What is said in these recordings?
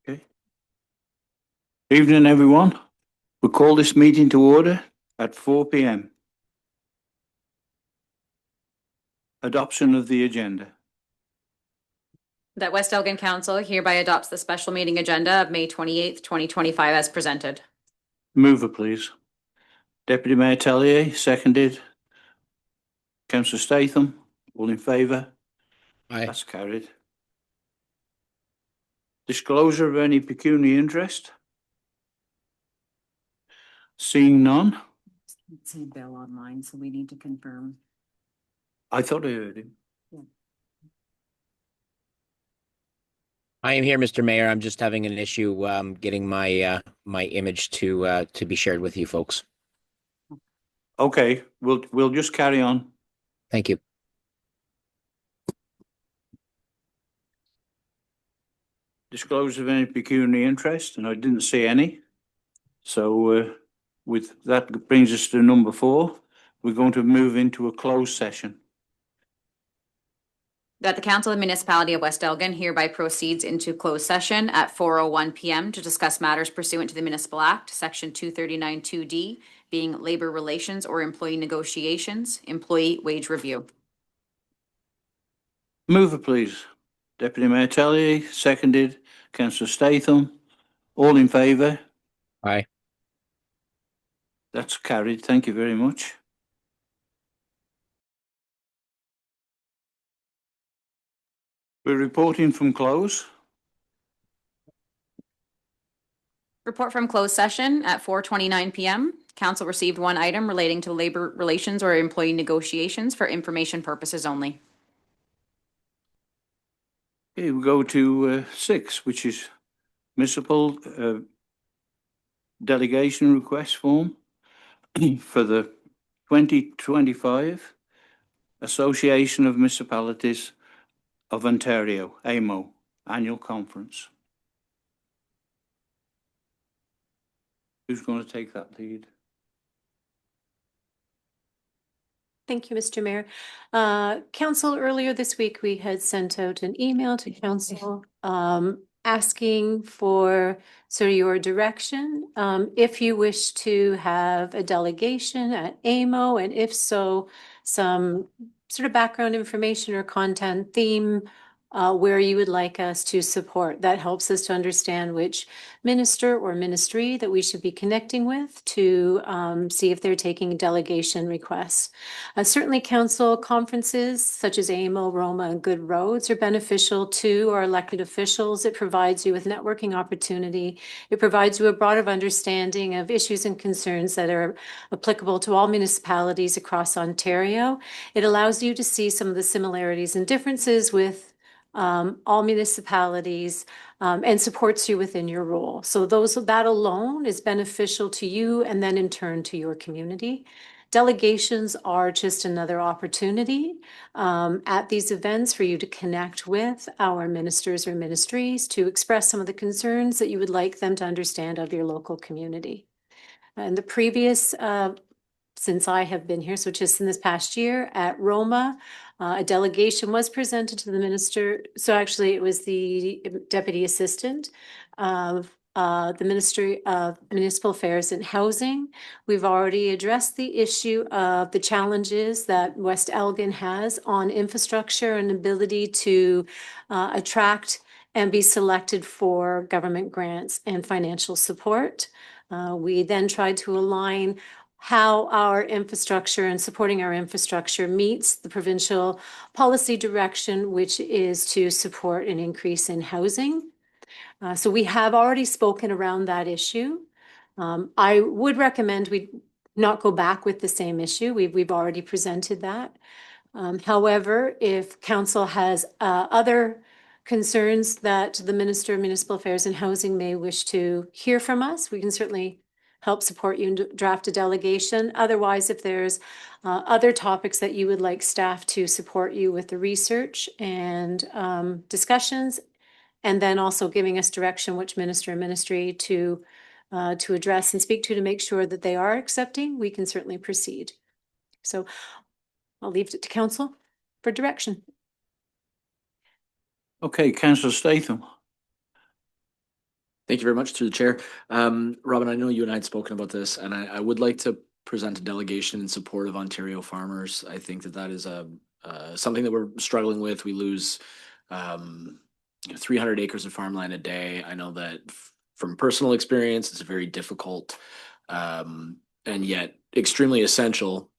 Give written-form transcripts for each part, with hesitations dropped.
Okay. Evening, everyone. We call this meeting to order at 4 p.m. Adoption of the agenda. That West Elgin Council hereby adopts the special meeting agenda of May 28th, 2025 as presented. Mover, please. Deputy Mayor Tellier, seconded. Councillor Statham, all in favour? Aye. That's carried. Disclosure of any pecuniary interest? Seeing none? Can't see Bill online, so we need to confirm. I thought I heard him. I am here, Mr. Mayor. I'm just having an issue getting my my image to be shared with you folks. Okay, we'll just carry on. Thank you. Disclosure of any pecuniary interest, and I didn't see any. So with that brings us to number 4. We're going to move into a closed session. That the Council of the Municipality of West Elgin hereby proceeds into closed session at 4:01 p.m. to discuss matters pursuant to the Municipal Act, Section 239 2D, being labor relations or employee negotiations, employee wage review. Mover, please. Deputy Mayor Tellier, seconded. Councillor Statham, all in favour? Aye. That's carried. Thank you very much. We're reporting from close. Report from closed session at 4:29 p.m. Council received one item relating to labor relations or employee negotiations for information purposes only. Okay, we go to 6, which is municipal delegation request form for the 2025 Association of Municipalities of Ontario, AMO, annual conference. Who's going to take that lead? Thank you, Mr. Mayor. Council, earlier this week, we had sent out an email to council asking for sort of your direction. If you wish to have a delegation at AMO, and if so, some sort of background information or content theme where you would like us to support. That helps us to understand which minister or ministry that we should be connecting with to see if they're taking delegation requests. Certainly council conferences such as AMO, Roma, and Good Roads are beneficial to our elected officials. It provides you with networking opportunity. It provides you a broader understanding of issues and concerns that are applicable to all municipalities across Ontario. It allows you to see some of the similarities and differences with all municipalities and supports you within your role. So that alone is beneficial to you and then in turn to your community. Delegations are just another opportunity at these events for you to connect with our ministers or ministries to express some of the concerns that you would like them to understand of your local community. And the previous since I have been here, so just in this past year at Roma, a delegation was presented to the minister. So actually it was the deputy assistant of the Ministry of Municipal Affairs and Housing. We've already addressed the issue of the challenges that West Elgin has on infrastructure and ability to attract and be selected for government grants and financial support. We then tried to align how our infrastructure and supporting our infrastructure meets the provincial policy direction, which is to support an increase in housing. So we have already spoken around that issue. I would recommend we not go back with the same issue. We've already presented that. However, if council has other concerns that the Minister of Municipal Affairs and Housing may wish to hear from us, we can certainly help support you and draft a delegation. Otherwise, if there's other topics that you would like staff to support you with the research and discussions, and then also giving us direction which minister or ministry to address and speak to make sure that they are accepting, we can certainly proceed. So I'll leave it to council for direction. Okay, Councillor Statham. Thank you very much through the chair. Robin, I know you and I had spoken about this, and I would like to present a delegation in support of Ontario farmers. I think that is something that we're struggling with. We lose 300 acres of farmland a day. I know that from personal experience, it's a very difficult and yet extremely essential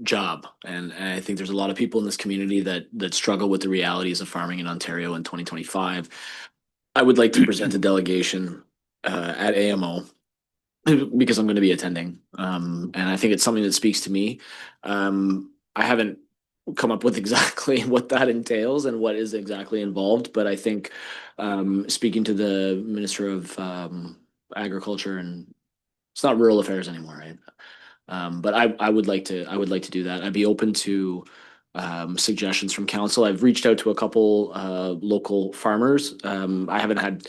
job. And I think there's a lot of people in this community that struggle with the realities of farming in Ontario in 2025. I would like to present a delegation at AMO because I'm going to be attending. And I think it's something that speaks to me. I haven't come up with exactly what that entails and what is exactly involved, but I think speaking to the Minister of Agriculture, and it's not rural affairs anymore, right? But I would like to do that. I'd be open to suggestions from council. I've reached out to a couple local farmers. I haven't had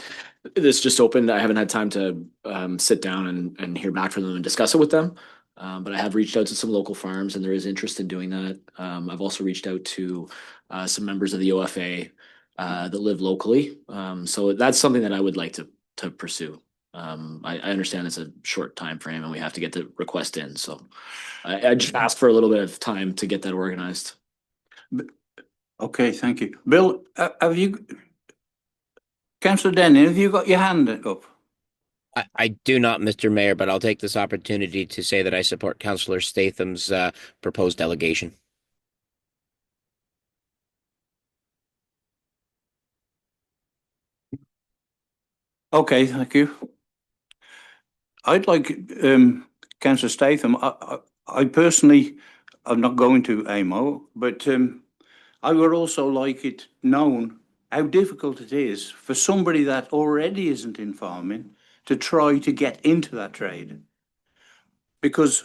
this just opened. I haven't had time to sit down and hear back from them and discuss it with them. But I have reached out to some local farms, and there is interest in doing that. I've also reached out to some members of the OFA that live locally. So that's something that I would like to pursue. I understand it's a short time frame, and we have to get the request in. So I just asked for a little bit of time to get that organized. Okay, thank you. Bill, have you, Councillor Denny, have you got your hand up? I do not, Mr. Mayor, but I'll take this opportunity to say that I support Councillor Statham's proposed delegation. Okay, thank you. I'd like Councillor Statham. I personally, I'm not going to AMO, but I would also like it known how difficult it is for somebody that already isn't in farming to try to get into that trade. Because,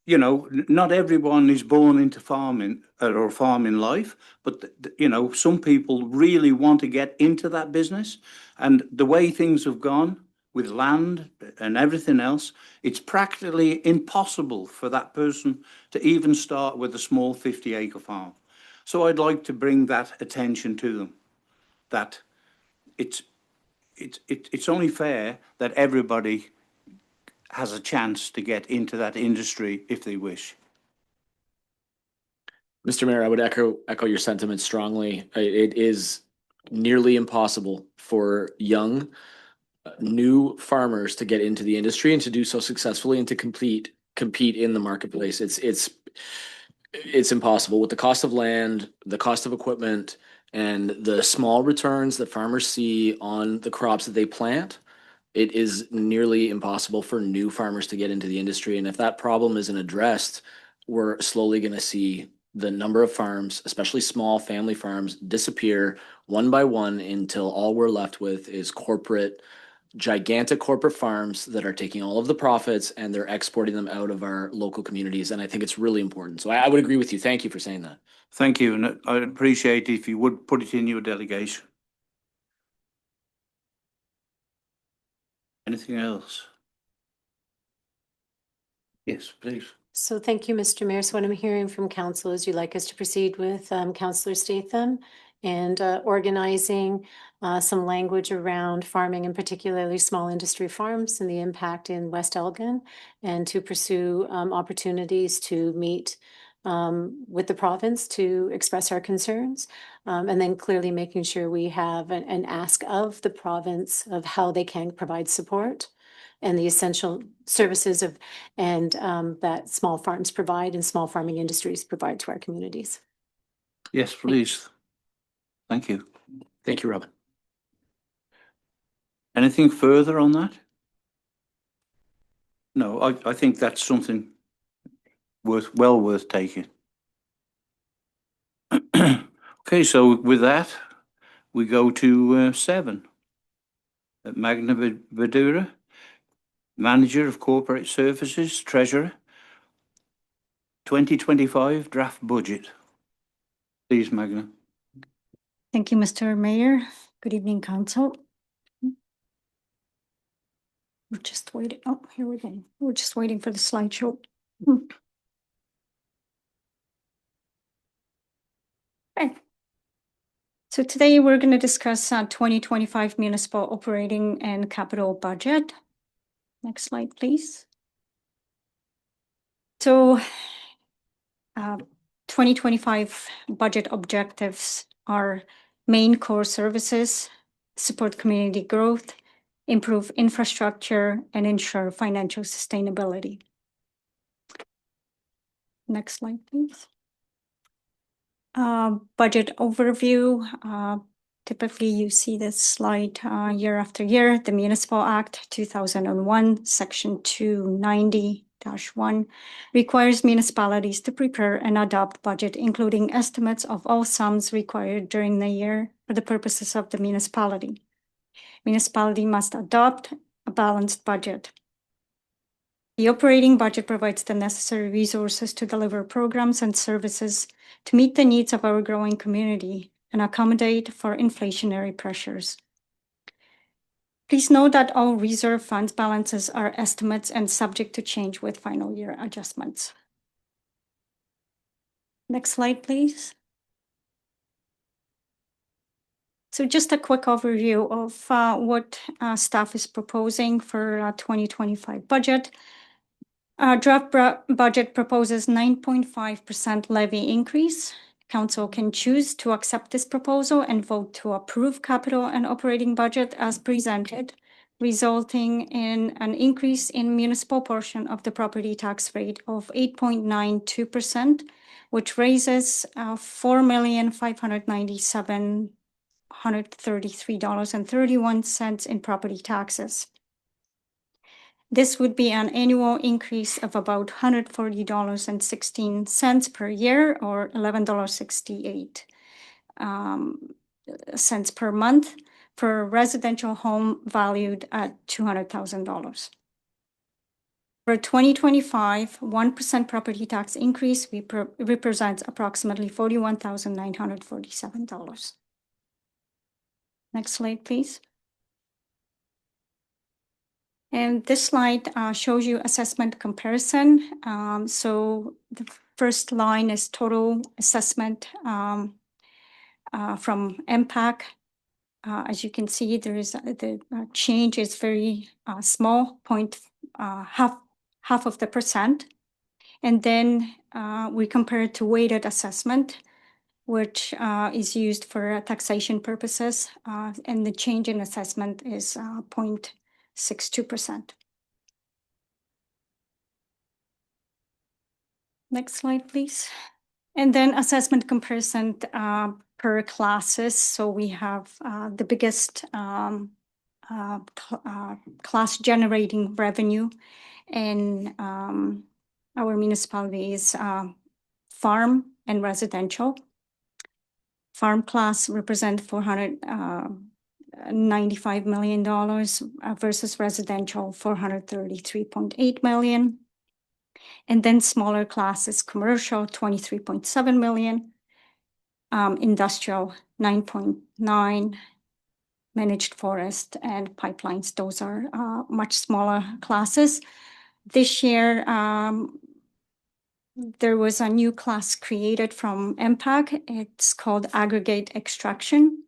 you know, not everyone is born into farming or farming life, but, you know, some people really want to get into that business. And the way things have gone with land and everything else, it's practically impossible for that person to even start with a small 50-acre farm. So I'd like to bring that attention to them, that it's only fair that everybody has a chance to get into that industry if they wish. Mr. Mayor, I would echo your sentiments strongly. It is nearly impossible for young, new farmers to get into the industry and to do so successfully and to compete in the marketplace. It's impossible with the cost of land, the cost of equipment, and the small returns that farmers see on the crops that they plant. It is nearly impossible for new farmers to get into the industry. And if that problem isn't addressed, we're slowly going to see the number of farms, especially small family farms, disappear one by one until all we're left with is gigantic corporate farms that are taking all of the profits and they're exporting them out of our local communities. And I think it's really important. So I would agree with you. Thank you for saying that. Thank you, and I'd appreciate if you would put it in your delegation. Anything else? Yes, please. So thank you, Mr. Mayor. So what I'm hearing from council is you'd like us to proceed with Councillor Statham and organizing some language around farming and particularly small industry farms and the impact in West Elgin, and to pursue opportunities to meet with the province to express our concerns, and then clearly making sure we have an ask of the province of how they can provide support and the essential services of that small farms provide and small farming industries provide to our communities. Yes, please. Thank you. Thank you, Robin. Anything further on that? No, I think that's something well worth taking. Okay, so with that, we go to 7. Magna Vidura, Manager of Corporate Services, Treasurer, 2025 draft budget. Please, Magna. Thank you, Mr. Mayor. Good evening, Council. We're just waiting. Oh, here we go. We're just waiting for the slideshow. Okay. So today we're going to discuss 2025 municipal operating and capital budget. Next slide, please. So 2025 budget objectives are main core services, support community growth, improve infrastructure, and ensure financial sustainability. Next slide, please. Budget overview. Typically, you see this slide year after year. The Municipal Act 2001, Section 290-1 requires municipalities to prepare and adopt budget, including estimates of all sums required during the year for the purposes of the municipality. Municipality must adopt a balanced budget. The operating budget provides the necessary resources to deliver programs and services to meet the needs of our growing community and accommodate for inflationary pressures. Please note that all reserve funds balances are estimates and subject to change with final year adjustments. Next slide, please. So just a quick overview of what staff is proposing for 2025 budget. Draft budget proposes 9.5% levy increase. Council can choose to accept this proposal and vote to approve capital and operating budget as presented, resulting in an increase in municipal portion of the property tax rate of 8.92%, which raises $4,597,133.31 in property taxes. This would be an annual increase of about $140.16 per year, or $11.68 cents per month for a residential home valued at $200,000. For 2025, 1% property tax increase represents approximately $41,947. Next slide, please. And this slide shows you assessment comparison. So the first line is total assessment from MPAC. As you can see, there is the change is very small, half of the percent. And then we compare it to weighted assessment, which is used for taxation purposes. And the change in assessment is 0.62%. Next slide, please. And then assessment comparison per classes. So we have the biggest class generating revenue in our municipalities, farm and residential. Farm class represent $495 million versus residential $433.8 million. And then smaller classes, commercial, 23.7 million, industrial, 9.9, managed forest and pipelines. Those are much smaller classes. This year, there was a new class created from MPAC. It's called aggregate extraction.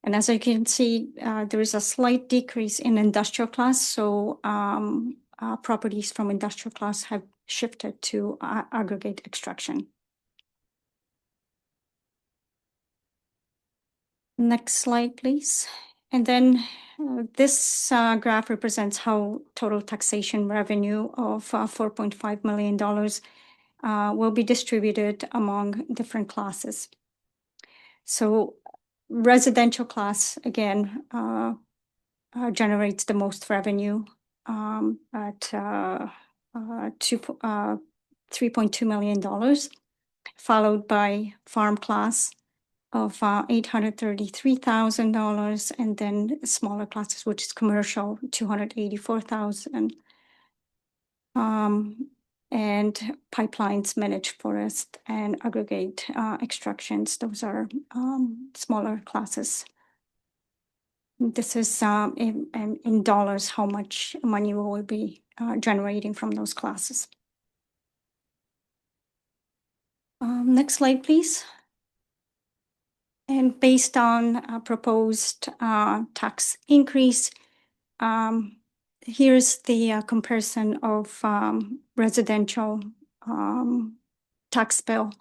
And as you can see, there is a slight decrease in industrial class. So properties from industrial class have shifted to aggregate extraction. Next slide, please. And then this graph represents how total taxation revenue of $4.5 million will be distributed among different classes. So residential class, again, generates the most revenue at $3.2 million, followed by farm class of $833,000, and then smaller classes, which is commercial, $284,000, and pipelines, managed forest, and aggregate extractions. Those are smaller classes. This is in dollars, how much money we will be generating from those classes. Next slide, please. And based on proposed tax increase, here's the comparison of residential tax bill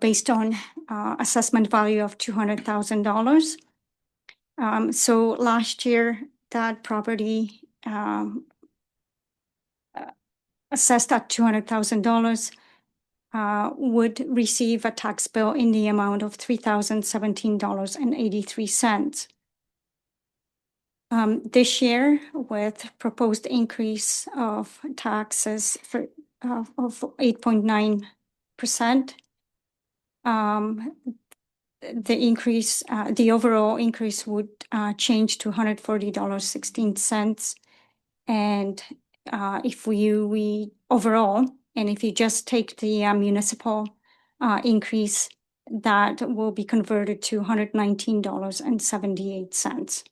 based on assessment value of $200,000. So last year, that property assessed at $200,000 would receive a tax bill in the amount of $3,017.83. This year, with proposed increase of taxes of 8.9%, the overall increase would change to $140.16. And if we overall, and if you just take the municipal increase, that will be converted to $119.78.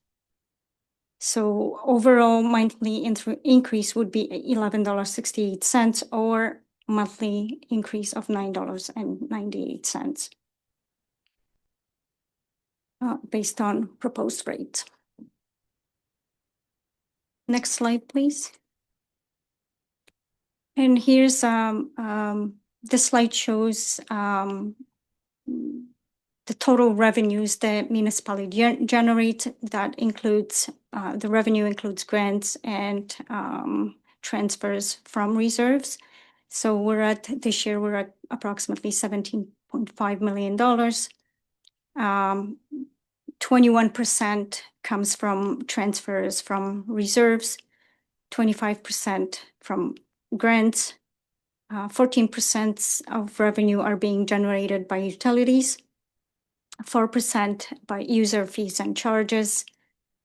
So overall monthly increase would be $11.68 or monthly increase of $9.98 based on proposed rates. Next slide, please. And here's this slide shows the total revenues that municipality generate. That includes the revenue includes grants and transfers from reserves. So this year we're at approximately $17.5 million. 21% comes from transfers from reserves, 25% from grants, 14% of revenue are being generated by utilities, 4% by user fees and charges,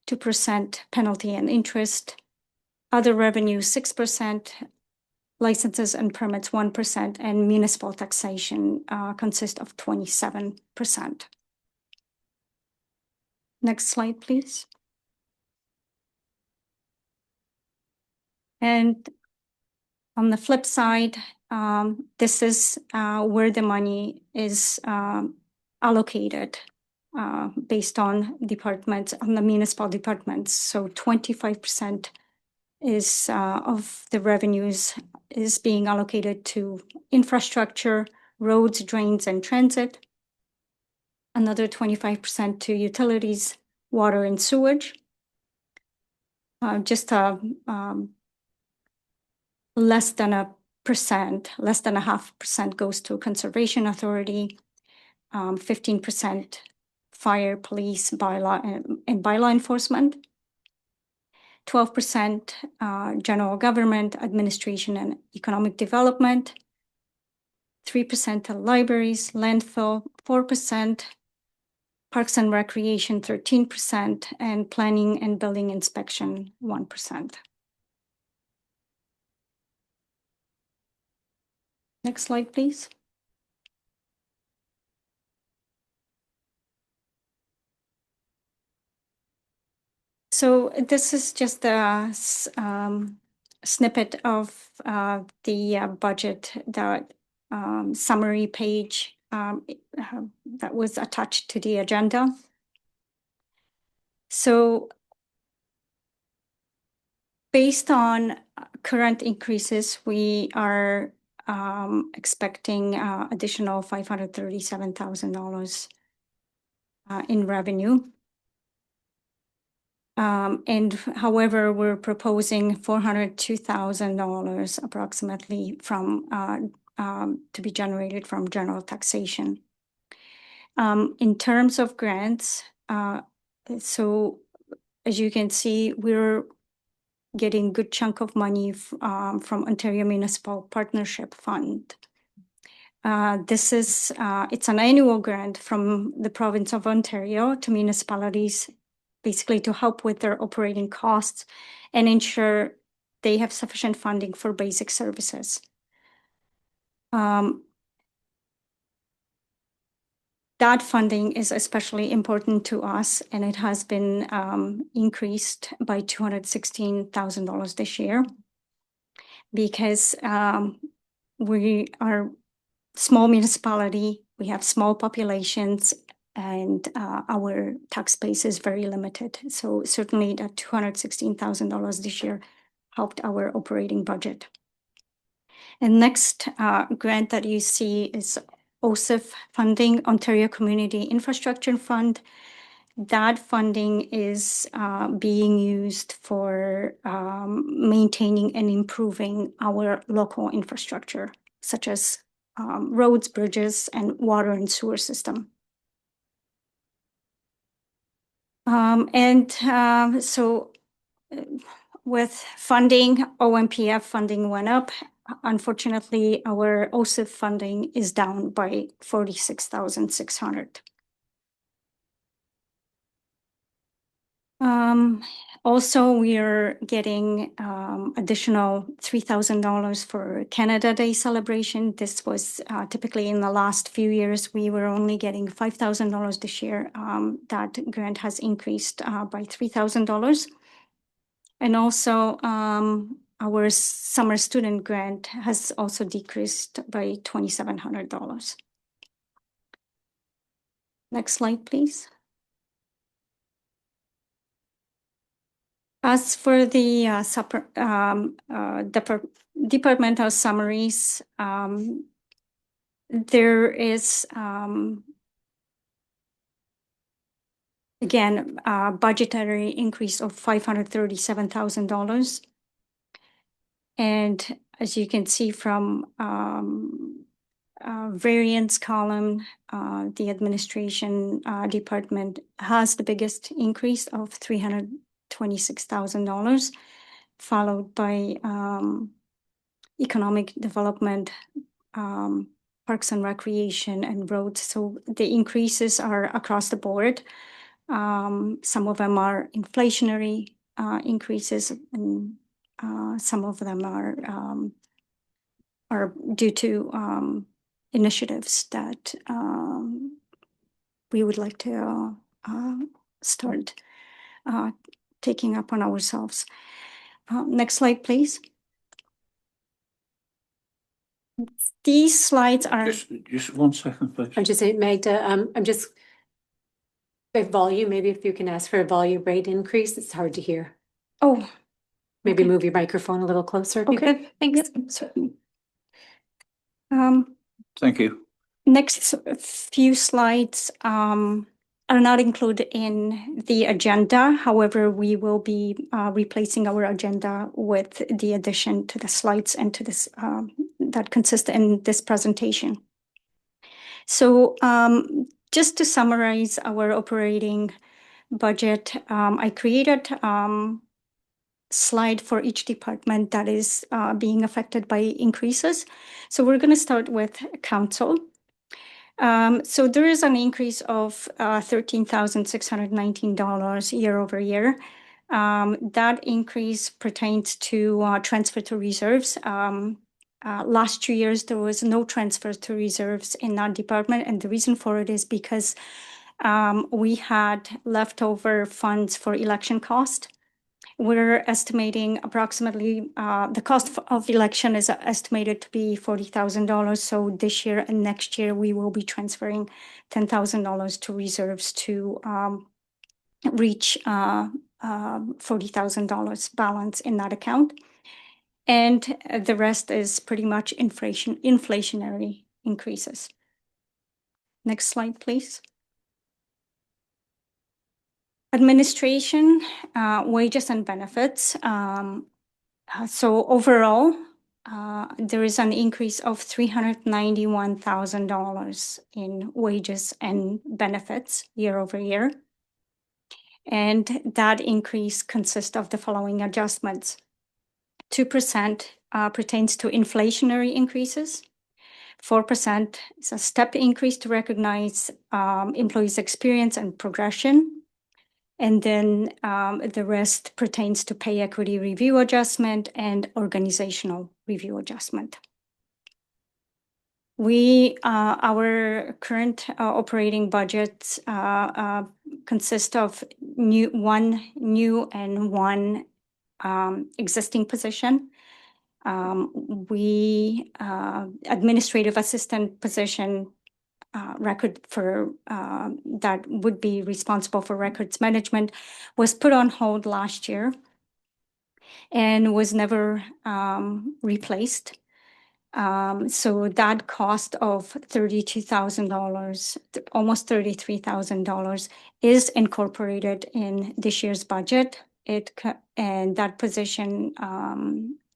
2% penalty and interest, other revenue 6%, licenses and permits 1%, and municipal taxation consists of 27%. Next slide, please. And on the flip side, this is where the money is allocated based on departments, on the municipal departments. So 25% is of the revenues is being allocated to infrastructure, roads, drains, and transit. Another 25% to utilities, water and sewage. Just less than a 0.5% goes to Conservation Authority, 15% fire, police, bylaw, and bylaw enforcement, 12% general government, administration, and economic development, 3% to libraries, landfill, 4%, parks and recreation, 13%, and planning and building inspection, 1%. Next slide, please. So this is just a snippet of the budget, that summary page that was attached to the agenda. So based on current increases, we are expecting additional $537,000 in revenue. And however, we're proposing $402,000 approximately from to be generated from general taxation. In terms of grants, so as you can see, we're getting good chunk of money from Ontario Municipal Partnership Fund. This is it's an annual grant from the province of Ontario to municipalities, basically to help with their operating costs and ensure they have sufficient funding for basic services. That funding is especially important to us, and it has been increased by $216,000 this year because we are small municipality, we have small populations, and our tax base is very limited. So certainly that $216,000 this year helped our operating budget. And next grant that you see is OSIF funding, Ontario Community Infrastructure Fund. That funding is being used for maintaining and improving our local infrastructure, such as roads, bridges, and water and sewer system. So with funding, OMPF funding went up. Unfortunately, our OSIF funding is down by 46,600. Also, we're getting additional $3,000 for Canada Day celebration. This was typically in the last few years, we were only getting $5,000 this year. That grant has increased by $3,000. And also, our summer student grant has also decreased by $2,700. Next slide, please. As for the departmental summaries, there is again a budgetary increase of $537,000. And as you can see from variance column, the administration department has the biggest increase of $326,000, followed by economic development, parks and recreation, and roads. So the increases are across the board. Some of them are inflationary increases, and some of them are due to initiatives that we would like to start taking up on ourselves. Next slide, please. These slides are. Just 1 second, please. I'm just saying, Magda, I'm just, by volume, maybe if you can ask for a volume rate increase, it's hard to hear. Oh, Maybe okay. move your microphone a little closer. if you Okay. could. Thanks. Yep, certainly. Thank you. Next few slides are not included in the agenda. However, we will be replacing our agenda with the addition to the slides and to this that consist in this presentation. So just to summarize our operating budget, I created slide for each department that is being affected by increases. So we're going to start with council. So there is an increase of $13,619 year over year. That increase pertains to transfer to reserves. Last 2 years, there was no transfer to reserves in that department. And the reason for it is because we had leftover funds for election cost. We're estimating approximately the cost of election is estimated to be $40,000. So this year and next year, we will be transferring $10,000 to reserves to reach $40,000 balance in that account. And the rest is pretty much inflationary increases. Next slide, please. Administration, wages and benefits. So overall, there is an increase of $391,000 in wages and benefits year over year. And that increase consists of the following adjustments. 2% pertains to inflationary increases. 4% is a step increase to recognize employees' experience and progression. And then the rest pertains to pay equity review adjustment and organizational review adjustment. Our current operating budgets consist of one new and one existing position. Administrative assistant position record for, that would be responsible for records management was put on hold last year and was never replaced. So that cost of $32,000, almost $33,000 is incorporated in this year's budget. And that position,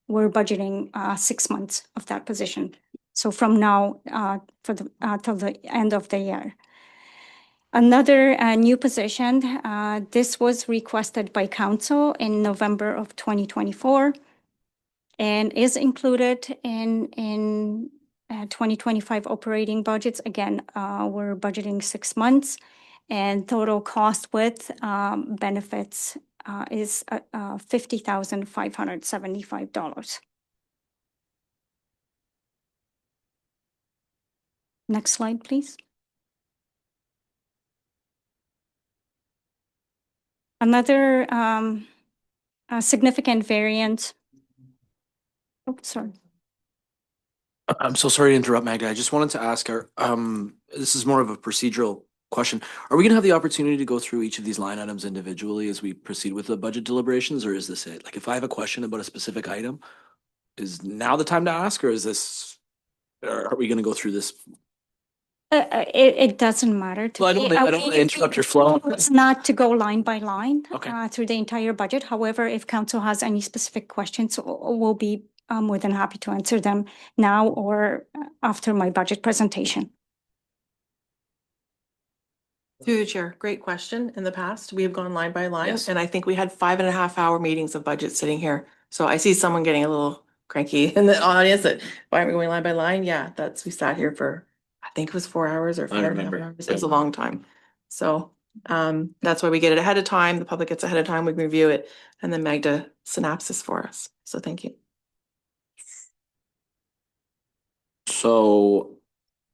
we're budgeting 6 months of that position. So from now for the till the end of the year. Another new position, this was requested by council in November of 2024 and is included in 2025 operating budgets. Again, we're budgeting 6 months, and total cost with benefits is $50,575. Next slide, please. Another significant variance. Oh, sorry. I'm so sorry to interrupt, Magda. I just wanted to ask her, this is more of a procedural question. Are we gonna have the opportunity to go through each of these line items individually as we proceed with the budget deliberations, or is this it? Like, if I have a question about a specific item, is now the time to ask, or is this, or are we gonna go through this? It doesn't matter to Well, I me. don't wanna interrupt your flow. It's not to go line by line Okay. through the entire budget. However, if council has any specific questions, we'll be more than happy to answer them now or after my budget presentation. Through the chair, great question. In the past, we have gone line by line, Yes. and I think we had 5.5 hour meetings of budget sitting here. So I see someone getting a little cranky in the audience that, why aren't we going line by line? Yeah, we sat here for, I think it was 4 hours or 5.5 remember. hours. It was a long time. So that's why we get it ahead of time. The public gets ahead of time, we review it, and then Magda synopsis for us. So thank you. So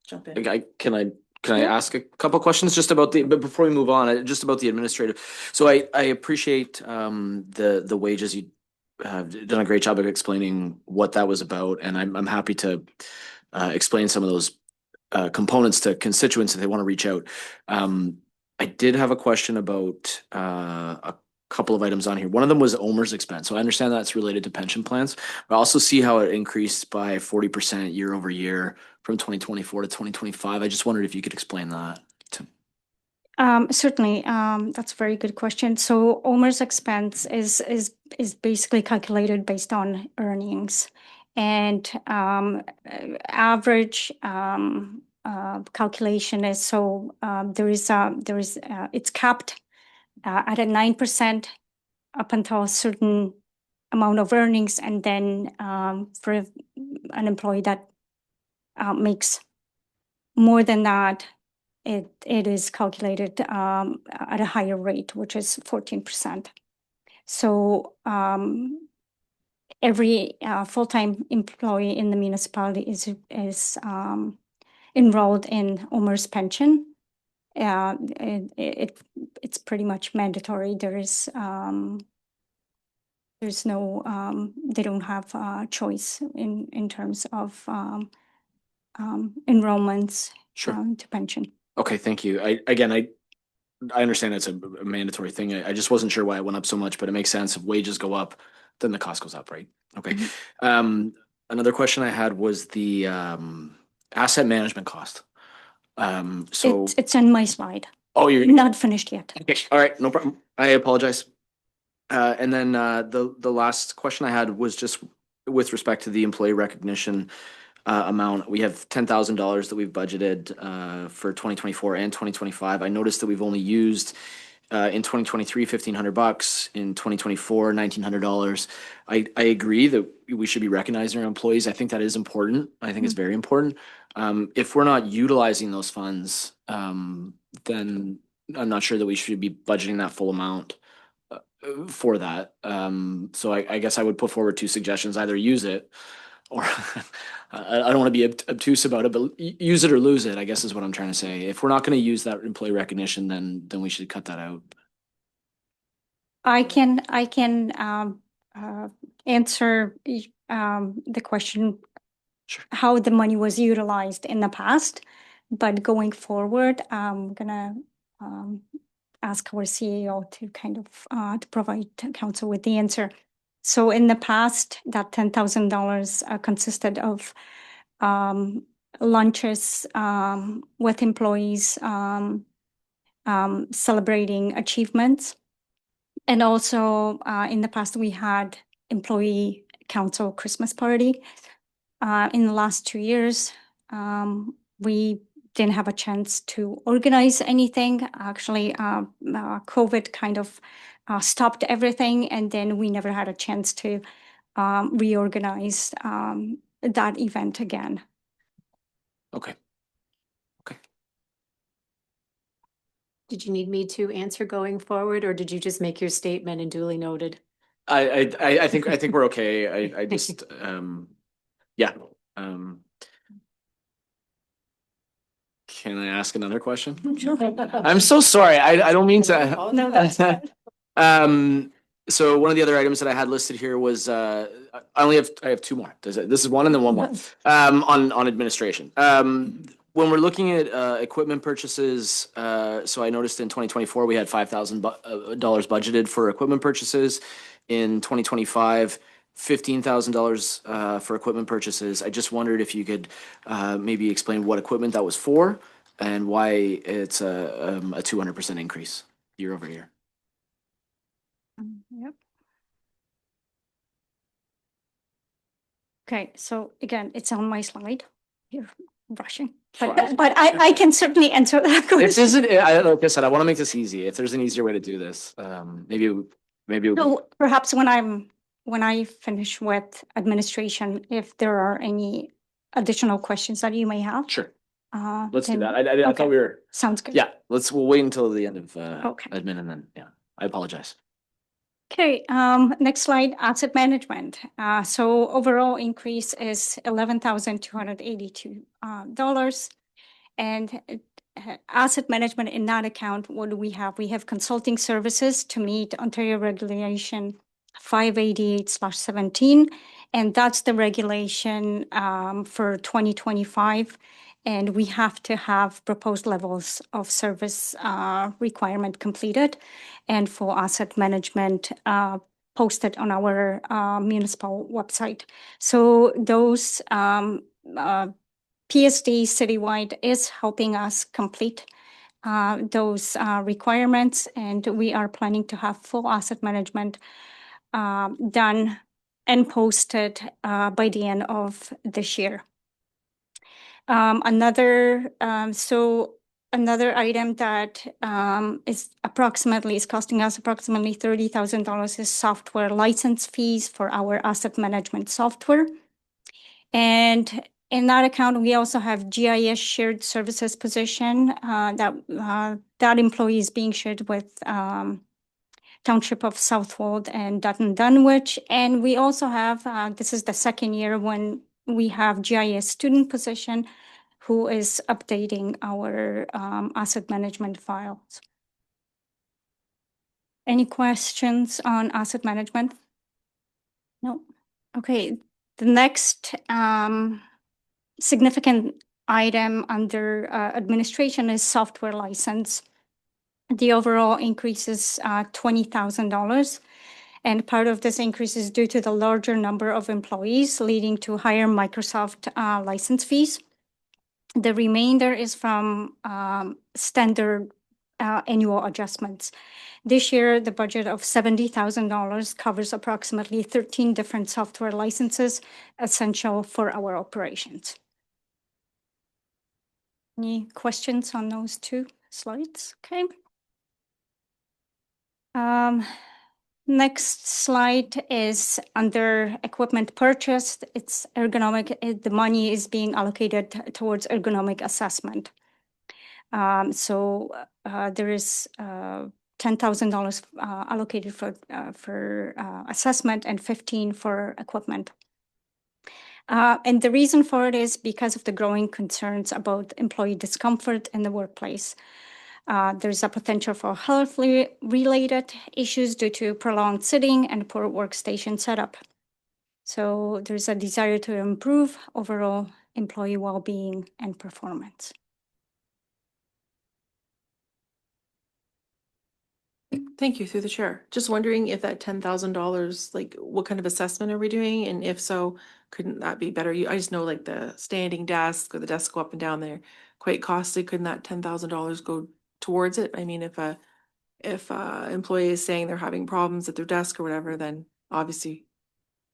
Jump in. can I ask a couple questions just about but before we move on, just about the administrative. So I appreciate the wages. You have done a great job of explaining what that was about, and I'm happy to explain some of those components to constituents if they want to reach out. I did have a question about a couple of items on here. One of them was OMERS expense. So I understand that's related to pension plans. I also see how it increased by 40% year over year from 2024 to 2025. I just wondered if you could explain that. Certainly, that's a very good question. So OMERS expense is basically calculated based on earnings, and average calculation is it's capped at a 9% up until a certain amount of earnings, and then for an employee that makes more than that, it is calculated at a higher rate, which is 14%. So every full-time employee in the municipality is enrolled in OMERS pension. It's pretty much mandatory. There's no they don't have a choice in terms of enrollments Sure. to pension. Okay, thank you. I understand it's a mandatory thing. I just wasn't sure why it went up so much, but it makes sense. If wages go up, then the cost goes up, right? Okay. Another question I had was the asset management cost. So It's on my slide. oh, you're Not finished yet. okay. All right, no problem. I apologize. And then the last question I had was just with respect to the employee recognition amount. We have $10,000 that we've budgeted for 2024 and 2025. I noticed that we've only used in 2023 $1,500, in 2024 $1,900. I agree that we should be recognizing our employees. I think that is important. I think it's very important. If we're not utilizing those funds, then I'm not sure that we should be budgeting that full amount for that. So I guess I would put forward two suggestions: either use it, or I don't want to be obtuse about it, but use it or lose it, I guess is what I'm trying to say. If we're not going to use that employee recognition, then we should cut that out. I can answer the question. Sure. How the money was utilized in the past. But going forward, I'm gonna ask our CEO to kind of to provide council with the answer. So in the past, that $10,000 consisted of lunches with employees celebrating achievements. And also in the past, we had employee council Christmas party. In the last 2 years, we didn't have a chance to organize anything. Actually, COVID kind of stopped everything, and then we never had a chance to reorganize that event again. Okay. Did you need me to answer going forward, or did you just make your statement and duly noted? I think we're okay. I just, yeah. Can I ask another question? Sure. I'm so sorry. I don't mean to. No, that's fine. So one of the other items that I had listed here was, I have two more. This is one and then one more. On administration. When we're looking at equipment purchases, so I noticed in 2024 we had $5,000 budgeted for equipment purchases. In 2025, $15,000 for equipment purchases. I just wondered if you could maybe explain what equipment that was for and why it's a 200% increase year over year. Yep. Okay, so again, it's on my slide. You're rushing, but I can certainly answer that This question. isn't, like I said, I want to make this easy. If there's an easier way to do this, maybe it would So perhaps when I finish with administration, if there are any additional questions that you may have. Sure. Let's do then- that. I okay. thought we were, Sounds good. yeah, we'll wait until the end of Okay. admin and then, yeah, I apologize. Okay, next slide, asset management. So overall increase is $11,282 dollars. And asset management in that account, what do we have? We have consulting services to meet Ontario Regulation 588/17, and that's the regulation for 2025. And we have to have proposed levels of service requirement completed, and for asset management posted on our municipal website. So those PSD citywide is helping us complete those requirements, and we are planning to have full asset management done and posted by the end of this year. Another item that is costing us approximately $30,000 is software license fees for our asset management software. And in that account, we also have GIS shared services position that employee is being shared with Township of Southwold and Dutton Dunwich. And we also have, this is the second year when we have GIS student position who is updating our asset management files. Any questions on asset management? No. Okay. The next significant item under administration is software license. The overall increase is $20,000. And part of this increase is due to the larger number of employees, leading to higher Microsoft license fees. The remainder is from standard annual adjustments. This year, the budget of $70,000 covers approximately 13 different software licenses essential for our operations. Any questions on those two slides? Okay. Next slide is under equipment purchased. It's ergonomic. The money is being allocated towards ergonomic assessment. So there is $10,000 allocated for assessment and 15 for equipment. And the reason for it is because of the growing concerns about employee discomfort in the workplace. There's a potential for health-related issues due to prolonged sitting and poor workstation setup. So there's a desire to improve overall employee well-being and performance. Thank you, through the chair. Just wondering if that $10,000, like, what kind of assessment are we doing? And if so, couldn't that be better? I just know like the standing desk or the desk go up and down there, quite costly. Couldn't that $10,000 go towards it? I mean, if a employee is saying they're having problems at their desk or whatever, then obviously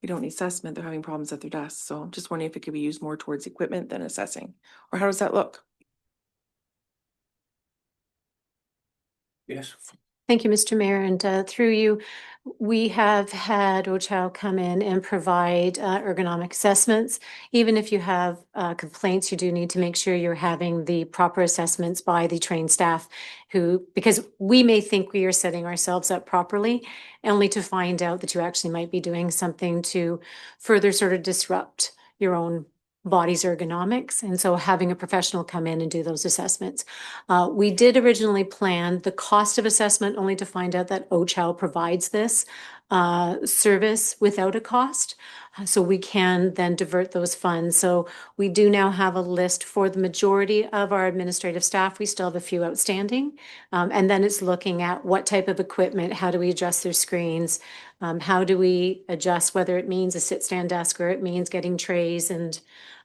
we don't need assessment. They're having problems at their desk. So I'm just wondering if it could be used more towards equipment than assessing, or how does that look? Yes. Thank you, Mr. Mayor, and through you, we have had OCHL come in and provide ergonomic assessments. Even if you have complaints, you do need to make sure you're having the proper assessments by the trained staff because we may think we are setting ourselves up properly, only to find out that you actually might be doing something to further sort of disrupt your own body's ergonomics. And so having a professional come in and do those assessments. We did originally plan the cost of assessment only to find out that OCHL provides this service without a cost. So we can then divert those funds. So we do now have a list for the majority of our administrative staff. We still have a few outstanding. And then it's looking at what type of equipment, how do we adjust their screens? How do we adjust whether it means a sit-stand desk or it means getting trays and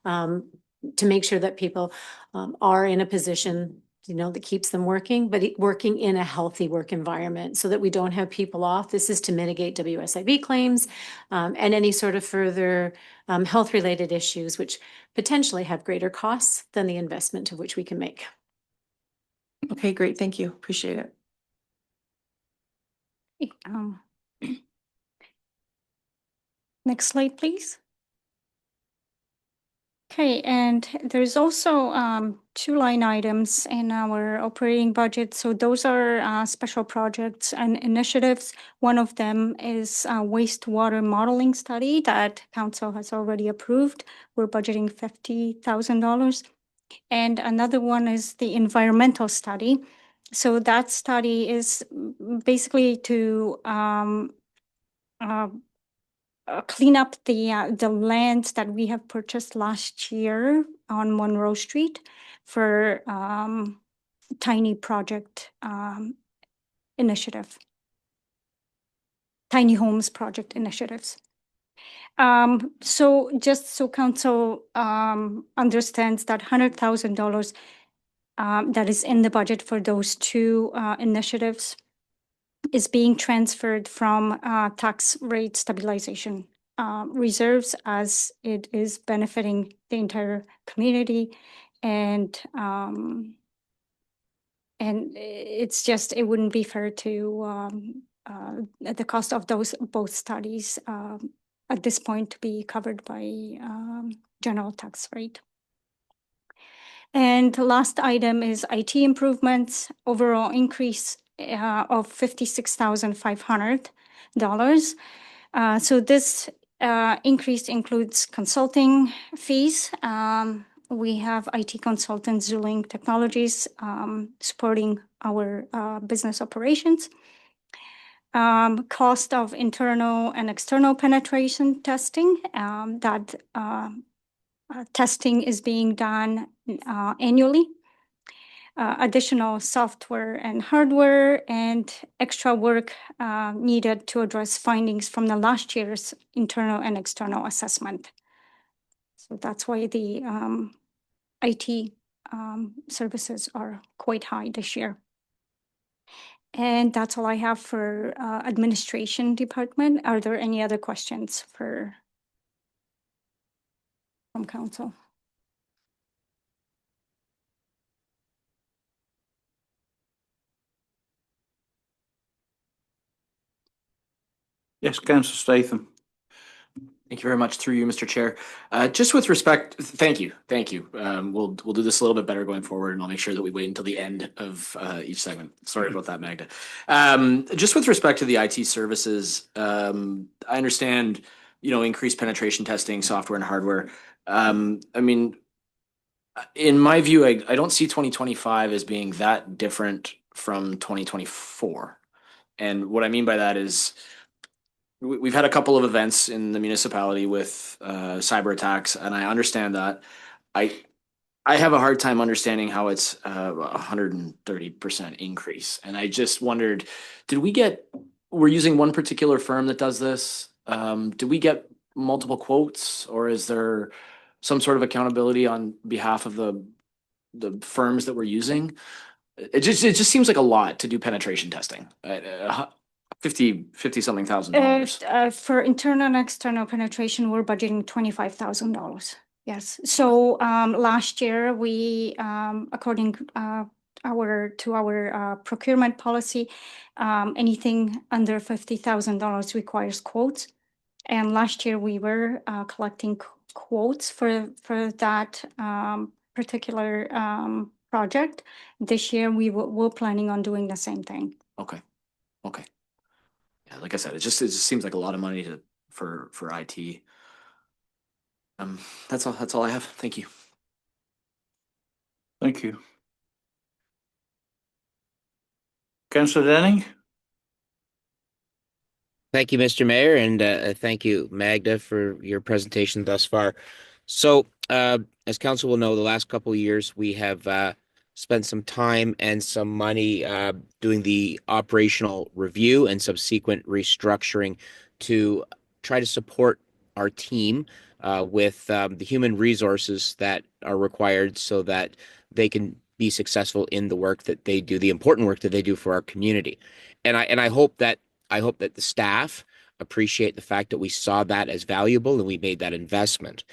to make sure that people are in a position that keeps them working, but working in a healthy work environment so that we don't have people off. This is to mitigate WSIB claims and any sort of further health-related issues, which potentially have greater costs than the investment of which we can make. Okay, great. Thank you. Appreciate it. Next slide, please. Okay, and there's also 2 line items in our operating budget. So those are special projects and initiatives. One of them is a wastewater modeling study that council has already approved. We're budgeting $50,000. And another one is the environmental study. So that study is basically to clean up the land that we have purchased last year on Monroe Street for tiny project initiative, tiny homes project initiatives. So just so council understands that $100,000 that is in the budget for those 2 initiatives is being transferred from tax rate stabilization reserves as it is benefiting the entire community. And it's just, it wouldn't be fair to the cost of those both studies at this point to be covered by general tax rate. And the last item is IT improvements, overall increase of $56,500. So this increase includes consulting fees. We have IT consultant Zuling Technologies supporting our business operations. Cost of internal and external penetration testing. That testing is being done annually. Additional software and hardware and extra work needed to address findings from the last year's internal and external assessment. So that's why the IT services are quite high this year. And that's all I have for administration department. Are there any other questions from council? Yes, Councillor Statham. Thank you very much through you, Mr. Chair. Just with respect, thank you. We'll do this a little bit better going forward, and I'll make sure that we wait until the end of each segment. Sorry about that, Magda. Just with respect to the IT services, I understand, increased penetration testing, software and hardware. I mean, in my view, I don't see 2025 as being that different from 2024. And what I mean by that is, we've had a couple of events in the municipality with cyber attacks, and I understand that. I I have a hard time understanding how it's 130% increase. And I just wondered, we're using one particular firm that does this? Did we get multiple quotes, or is there some sort of accountability on behalf of the firms that we're using? It just seems like a lot to do penetration testing. 50 something thousand dollars. For internal and external penetration, we're budgeting $25,000. Yes. So last year we, according our procurement policy, anything under $50,000 requires quotes. And last year we were collecting quotes for that particular project. This year we're planning on doing the same thing. Okay. Yeah, like I said, it just seems like a lot of money for IT. That's all I have. Thank you. Thank you. Councillor Denning? Thank you, Mr. Mayor, and thank you, Magda, for your presentation thus far. So, as council will know, the last couple of years we have spent some time and some money doing the operational review and subsequent restructuring to try to support our team with the human resources that are required so that they can be successful in the work that they do, the important work that they do for our community. And I hope that the staff appreciate the fact that we saw that as valuable and we made that investment.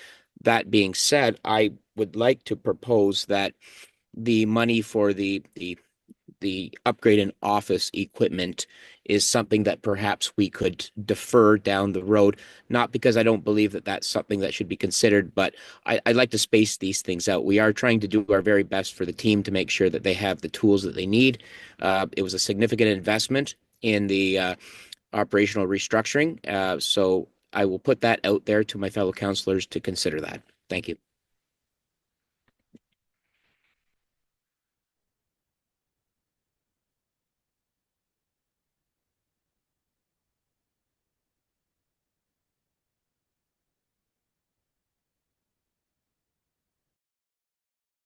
That being said, I would like to propose that the money for the upgrade in office equipment is something that perhaps we could defer down the road, not because I don't believe that that's something that should be considered, but I'd like to space these things out. We are trying to do our very best for the team to make sure that they have the tools that they need. It was a significant investment in the operational restructuring. So I will put that out there to my fellow councillors to consider that. Thank you.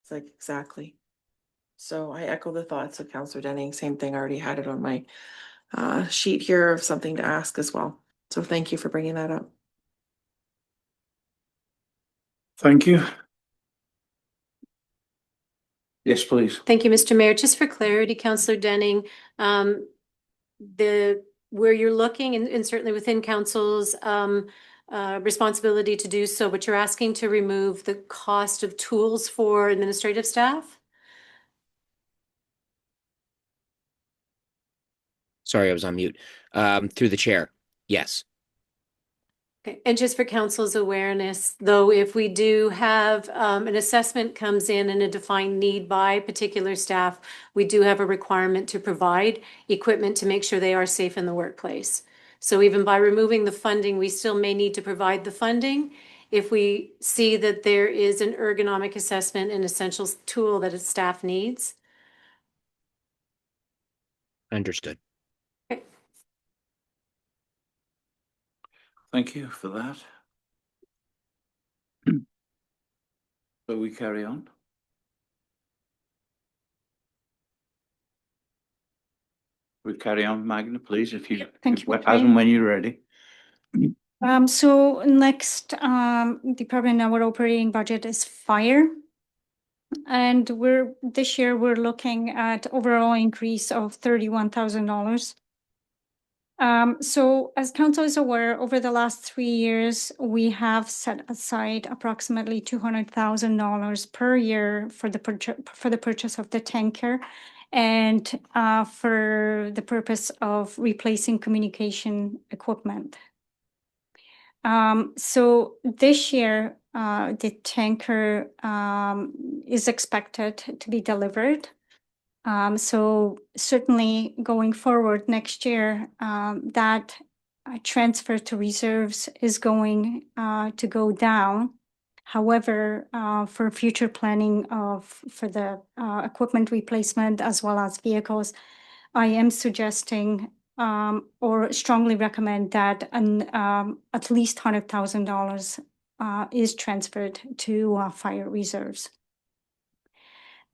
It's like, exactly. So I echo the thoughts of Councillor Denning. Same thing. I already had it on my sheet here of something to ask as well. So thank you for bringing that up. Thank you. Yes, please. Thank you, Mr. Mayor. Just for clarity, Councillor Denning, where you're looking and certainly within council's responsibility to do so, but you're asking to remove the cost of tools for administrative staff? Sorry, I was on mute. Through the chair. Yes. Okay. And just for council's awareness, though, if we do have an assessment comes in and a defined need by particular staff, we do have a requirement to provide equipment to make sure they are safe in the workplace. So even by removing the funding, we still may need to provide the funding if we see that there is an ergonomic assessment, an essential tool that a staff needs. Understood. Okay. Thank you for that. So we carry on. We carry on, Magna, please, if you, Thank you. as and when you're ready. So next, department, our operating budget is fire. And this year we're looking at overall increase of $31,000. So as council is aware, over the last 3 years, we have set aside approximately $200,000 per year for the purchase of the tanker and for the purpose of replacing communication equipment. So this year, the tanker is expected to be delivered. So certainly going forward next year, that transfer to reserves is going to go down. However, for future planning for the equipment replacement as well as vehicles, I am suggesting or strongly recommend that at least $100,000 is transferred to fire reserves.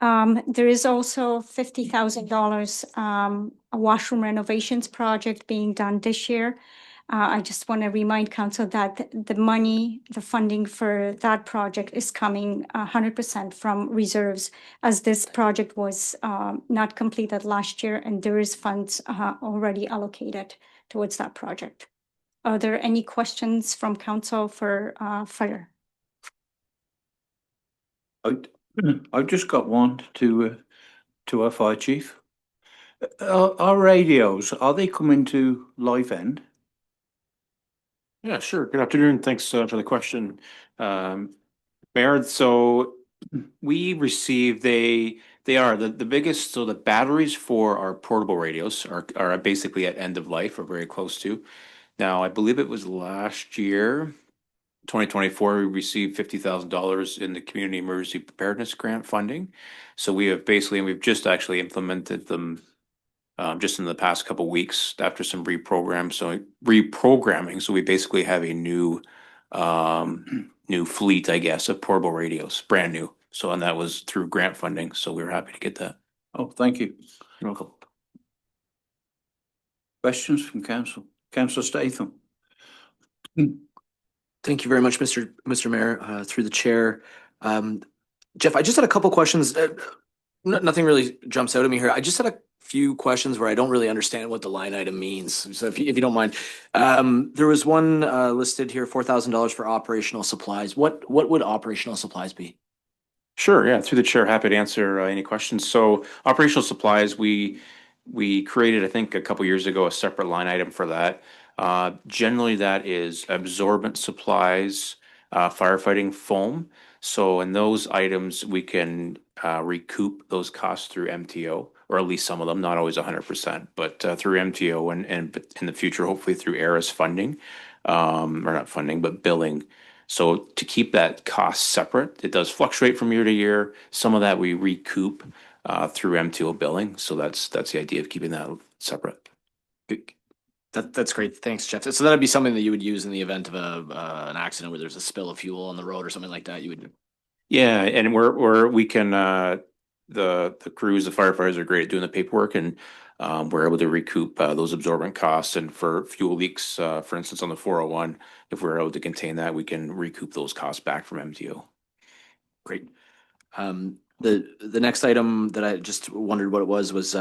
There is also $50,000 a washroom renovations project being done this year. I just want to remind council that the money, the funding for that project is coming 100% from reserves, as this project was not completed last year, and there is funds already allocated towards that project. Are there any questions from council for fire? I've just got one to our fire chief. Our radios, are they coming to Live End? Yeah, sure. Good afternoon. Thanks for the question. Mayor, so we received, they are the biggest, so the batteries for our portable radios are basically at end of life or very close to. Now, I believe it was last year, 2024, we received $50,000 in the Community Emergency Preparedness Grant funding. So we have basically, and we've just actually implemented them just in the past couple weeks after some reprogramming. So we basically have a new fleet, I guess, of portable radios, brand new. So, and that was through grant funding. So we were happy to get that. Oh, thank you. You're welcome. Questions from council? Councillor Statham. Thank you very much, Mr. Mayor, through the chair. Jeff, I just had a couple questions. Nothing really jumps out at me here. I just had a few questions where I don't really understand what the line item means. So if you don't mind, there was one listed here, $4,000 for operational supplies. What would operational supplies be? Sure, yeah, through the chair, happy to answer any questions. So operational supplies, we created, I think, a couple years ago, a separate line item for that. Generally, that is absorbent supplies, firefighting foam. So in those items, we can recoup those costs through MTO, or at least some of them, not always 100%, but through MTO and in the future, hopefully through ARRIS funding, or not funding, but billing. So to keep that cost separate, it does fluctuate from year to year. Some of that we recoup through MTO billing. So that's the idea of keeping that separate. That's great. Thanks, Jeff. So that'd be something that you would use in the event of an accident where there's a spill of fuel on the road or something like that. You would. Yeah, and we can the crews, the firefighters are great at doing the paperwork, and we're able to recoup those absorbent costs. And for fuel leaks, for instance, on the 401, if we're able to contain that, we can recoup those costs back from MTO. Great. The next item that I just wondered what it was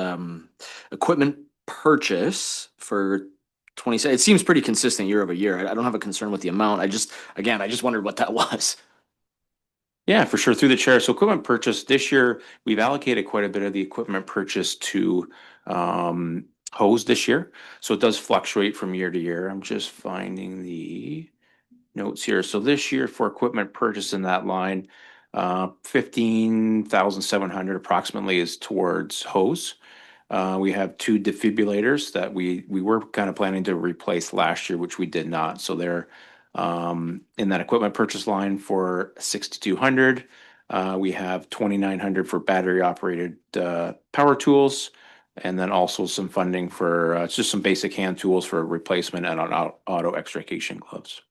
equipment purchase for 20. It seems pretty consistent year over year. I don't have a concern with the amount. I just wondered what that was. Yeah, for sure. Through the chair. So equipment purchase this year, we've allocated quite a bit of the equipment purchase to hose this year. So it does fluctuate from year to year. I'm just finding the notes here. So this year for equipment purchase in that line, 15,700 approximately is towards hose. We have 2 defibrillators that we were kind of planning to replace last year, which we did not. So they're in that equipment purchase line for 6,200. We have 2,900 for battery operated power tools, and then also some funding for just some basic hand tools for replacement and auto extrication gloves.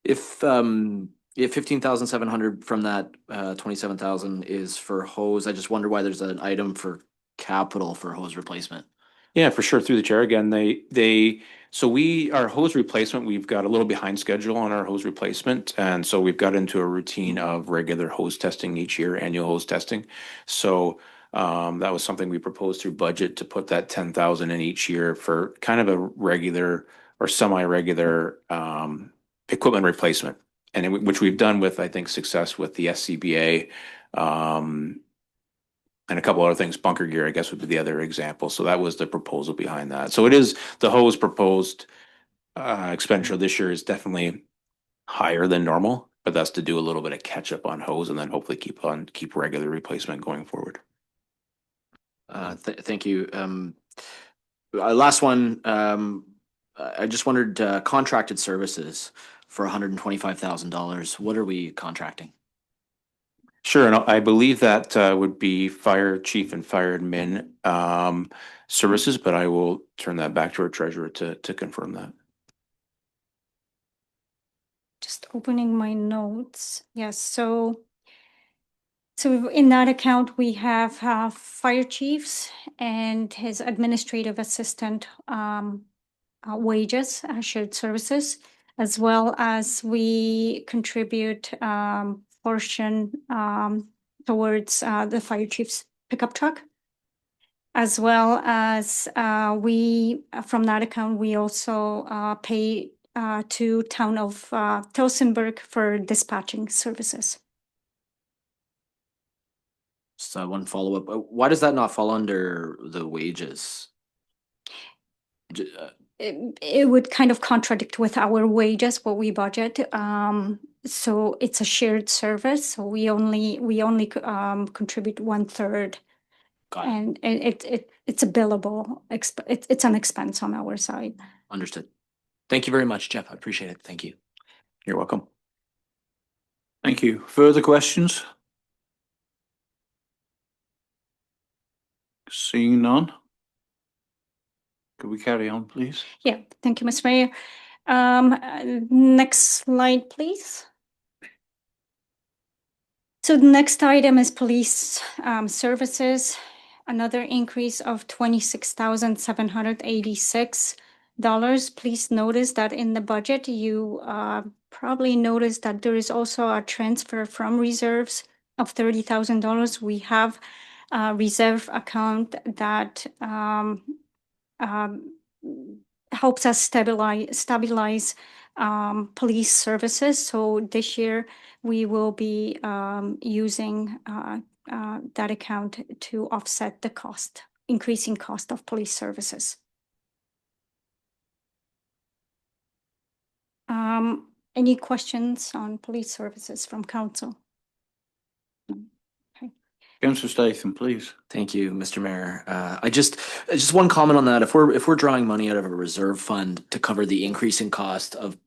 If 15,700 from that 27,000 is for hose, I just wonder why there's an item for capital for hose replacement. Yeah, for sure. Through the chair again, our hose replacement, we've got a little behind schedule on our hose replacement. And so we've got into a routine of regular hose testing each year, annual hose testing. So that was something we proposed through budget to put that 10,000 in each year for kind of a regular or semi-regular equipment replacement. And which we've done with, I think, success with the SCBA, and a couple other things. Bunker gear, I guess, would be the other example. So that was the proposal behind that. So it is the hose proposed expenditure this year is definitely higher than normal, but that's to do a little bit of catch up on hose and then hopefully keep regular replacement going forward. Thank you. Last one. I just wondered contracted services for $125,000. What are we contracting? Sure, and I believe that would be fire chief and fire admin services, but I will turn that back to our treasurer to confirm that. Just opening my notes. Yes, so So in that account, we have fire chiefs and his administrative assistant wages, shared services, as well as we contribute portion towards the fire chief's pickup truck. As well as we, from that account, we also pay to town of Tillsonburg for dispatching services. So one follow-up, why does that not fall under the wages? It would kind of contradict with our wages, what we budget. So it's a shared service, so we only contribute 1/3. Got it, And it's a billable, it's an expense on our side. understood. Thank you very much, Jeff. I appreciate it. Thank you. You're welcome. Thank you. Further questions? Seeing none? Could we carry on, please? Yeah, thank you, Mr. Mayor. Next slide, please. So the next item is police services, another increase of $26,786. Please notice that in the budget, you probably noticed that there is also a transfer from reserves of $30,000. We have a reserve account that helps us stabilize police services. So this year, we will be using that account to offset the cost, increasing cost of police services. Any questions on police services from council? Councillor Statham, please. Thank you, Mr. Mayor. I just one comment on that. If we're drawing money out of a reserve fund to cover the increase in cost of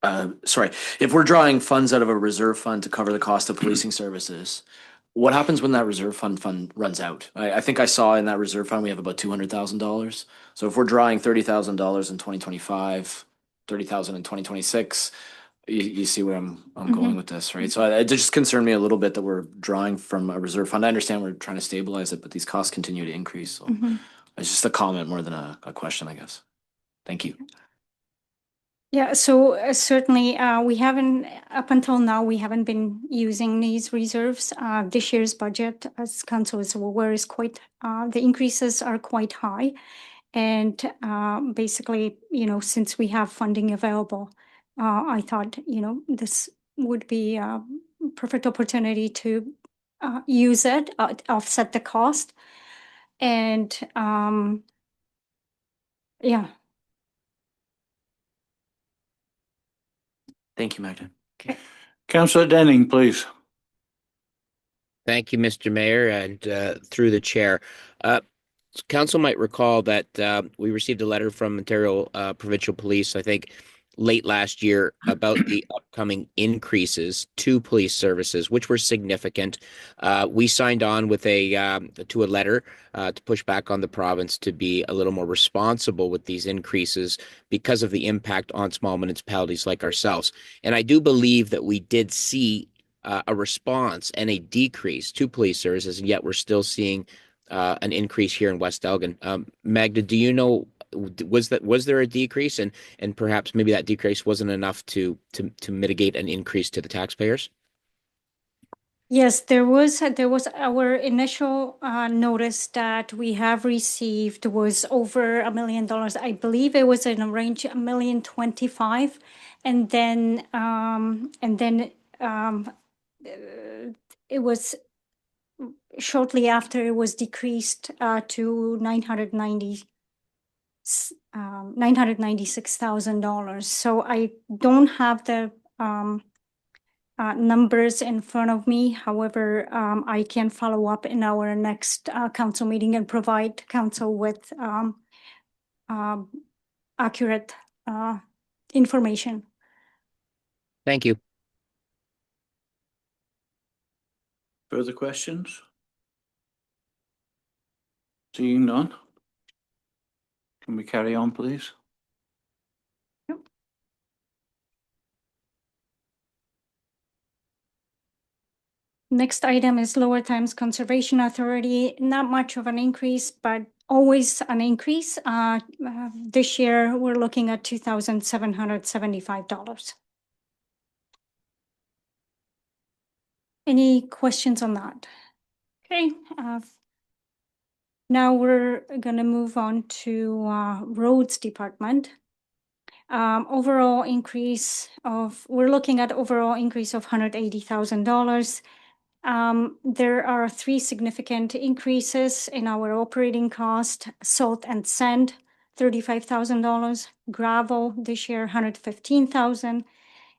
if we're drawing funds out of a reserve fund to cover the cost of policing services, what happens when that reserve fund runs out? I think I saw in that reserve fund we have about $200,000. So if we're drawing $30,000 in 2025, $30,000 in 2026, you see where I'm going with this, right? So it just concerned me a little bit that we're drawing from a reserve fund. I understand we're trying to stabilize it, but these costs continue to increase. So it's just a comment more than a question, I guess. Thank you. Yeah, so certainly we haven't, up until now, we haven't been using these reserves. This year's budget, as council is aware, is quite, the increases are quite high. And basically, since we have funding available, I thought, this would be a perfect opportunity to use it, offset the cost. And yeah. Thank you, Magda. Councillor Denning, please. Thank you, Mr. Mayor, and through the chair. Council might recall that we received a letter from Ontario Provincial Police, I think, late last year about the upcoming increases to police services, which were significant. We signed on with to a letter to push back on the province to be a little more responsible with these increases because of the impact on small municipalities like ourselves. And I do believe that we did see a response and a decrease to police services, and yet we're still seeing an increase here in West Elgin. Magda, do you know, was there a decrease, and perhaps maybe that decrease wasn't enough to mitigate an increase to the taxpayers? Yes, there was our initial notice that we have received was over $1 million. I believe it was in a range $1,025,000, and then it was shortly after it was decreased to $996,000. So I don't have the numbers in front of me. However, I can follow up in our next council meeting and provide council with accurate information. Thank you. Further questions? Seeing none? Can we carry on, please? Next item is Lower Thames Conservation Authority. Not much of an increase, but always an increase. This year, we're looking at $2,775. Any questions on that? Okay. Now we're gonna move on to Roads Department. Overall increase of, we're looking at overall increase of $180,000. There are three significant increases in our operating cost: salt and sand, $35,000; gravel this year, $115,000;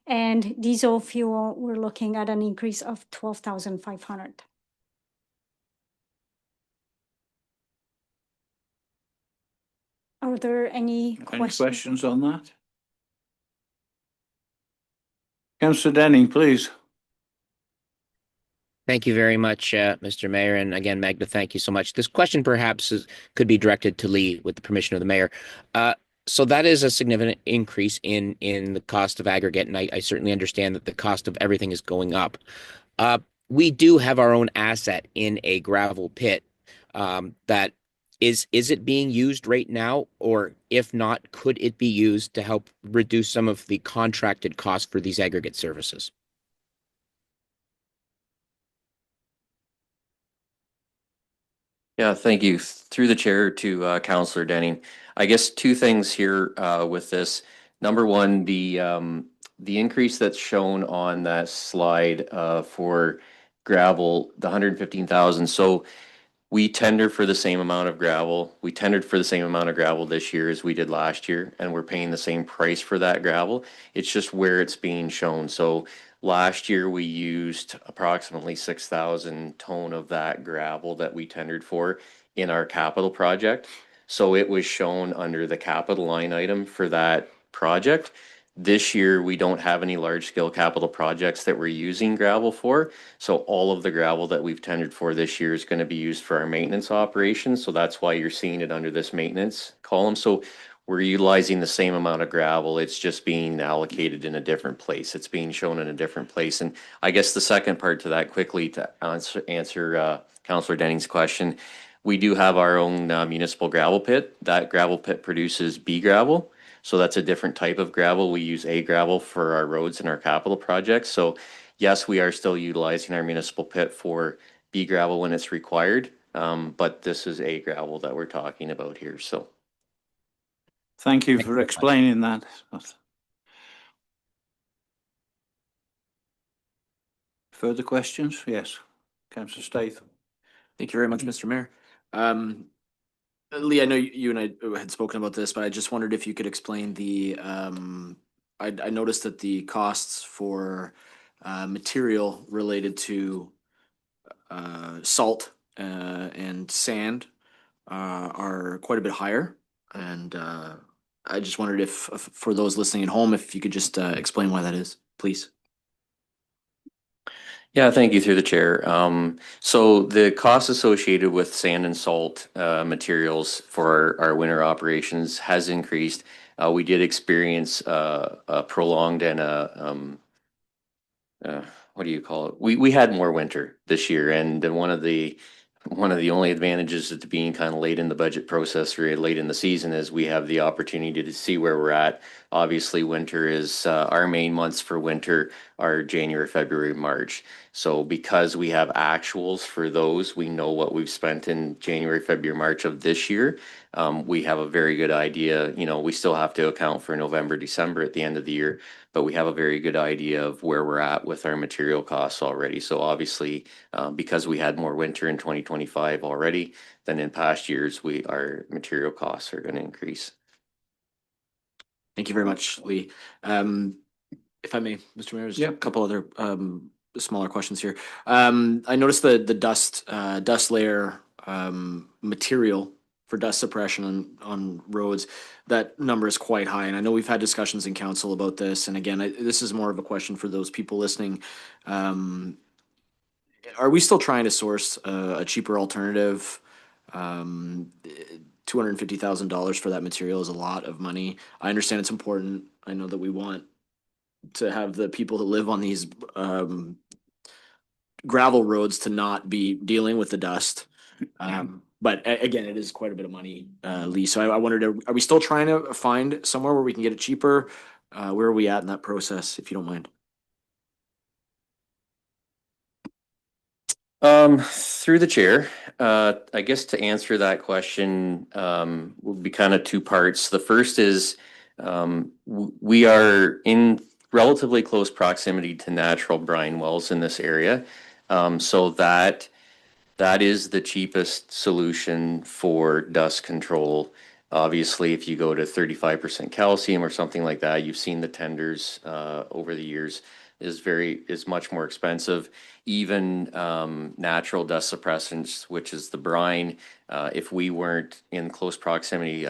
and diesel fuel, we're looking at an increase of $12,500. Are there any Any questions? questions on that? Councillor Denning, please. Thank you very much, Mr. Mayor. And again, Magda, thank you so much. This question perhaps could be directed to Lee with the permission of the mayor. So that is a significant increase in the cost of aggregate, and I certainly understand that the cost of everything is going up. We do have our own asset in a gravel pit. That is it being used right now, or if not, could it be used to help reduce some of the contracted costs for these aggregate services? Yeah, thank you. Through the chair to Councillor Denning. I guess two things here with this. Number one, the increase that's shown on that slide for gravel, the 115,000. So we tender for the same amount of gravel. We tendered for the same amount of gravel this year as we did last year, and we're paying the same price for that gravel. It's just where it's being shown. So last year we used approximately 6,000 ton of that gravel that we tendered for in our capital project. So it was shown under the capital line item for that project. This year, we don't have any large-scale capital projects that we're using gravel for. So all of the gravel that we've tendered for this year is going to be used for our maintenance operations. So that's why you're seeing it under this maintenance column. So we're utilizing the same amount of gravel. It's just being allocated in a different place. It's being shown in a different place. And I guess the second part to that, quickly to answer Councillor Denning's question, we do have our own municipal gravel pit. That gravel pit produces B gravel. So that's a different type of gravel. We use A gravel for our roads and our capital projects. So yes, we are still utilizing our municipal pit for B gravel when it's required. But this is A gravel that we're talking about here. So Thank you for explaining that. Further questions? Yes. Councillor Statham. Thank you very much, Mr. Mayor. Lee, I know you and I had spoken about this, but I just wondered if you could explain the, I noticed that the costs for material related to salt and sand are quite a bit higher. And I just wondered if, for those listening at home, if you could just explain why that is, please. yeah, thank you through the chair. So the costs associated with sand and salt materials for our winter operations has increased. We did experience a prolonged and what do you call it? We had more winter this year, and one of the only advantages to being kind of late in the budget process or late in the season is we have the opportunity to see where we're at. Obviously, winter is our main months for winter are January, February, March. So because we have actuals for those, we know what we've spent in January, February, March of this year. We have a very good idea. You know, we still have to account for November, December at the end of the year, but we have a very good idea of where we're at with our material costs already. So obviously, because we had more winter in 2025 already than in past years, our material costs are going to increase. Thank you very much, Lee. If I may, Mr. Mayor, there's a couple other smaller questions here. I noticed the dust layer material for dust suppression on roads. That number is quite high, and I know we've had discussions in council about this. And again, this is more of a question for those people listening. Are we still trying to source a cheaper alternative? $250,000 for that material is a lot of money. I understand it's important. I know that we want to have the people that live on these gravel roads to not be dealing with the dust. But again, it is quite a bit of money, Lee. So I wondered, are we still trying to find somewhere where we can get it cheaper? Where are we at in that process, if you don't mind? Through the chair, I guess to answer that question, will be kind of two parts. The first is, we are in relatively close proximity to natural brine wells in this area. So that is the cheapest solution for dust control. Obviously, if you go to 35% calcium or something like that, you've seen the tenders, over the years, is much more expensive. Even natural dust suppressants, which is the brine, if we weren't in close proximity,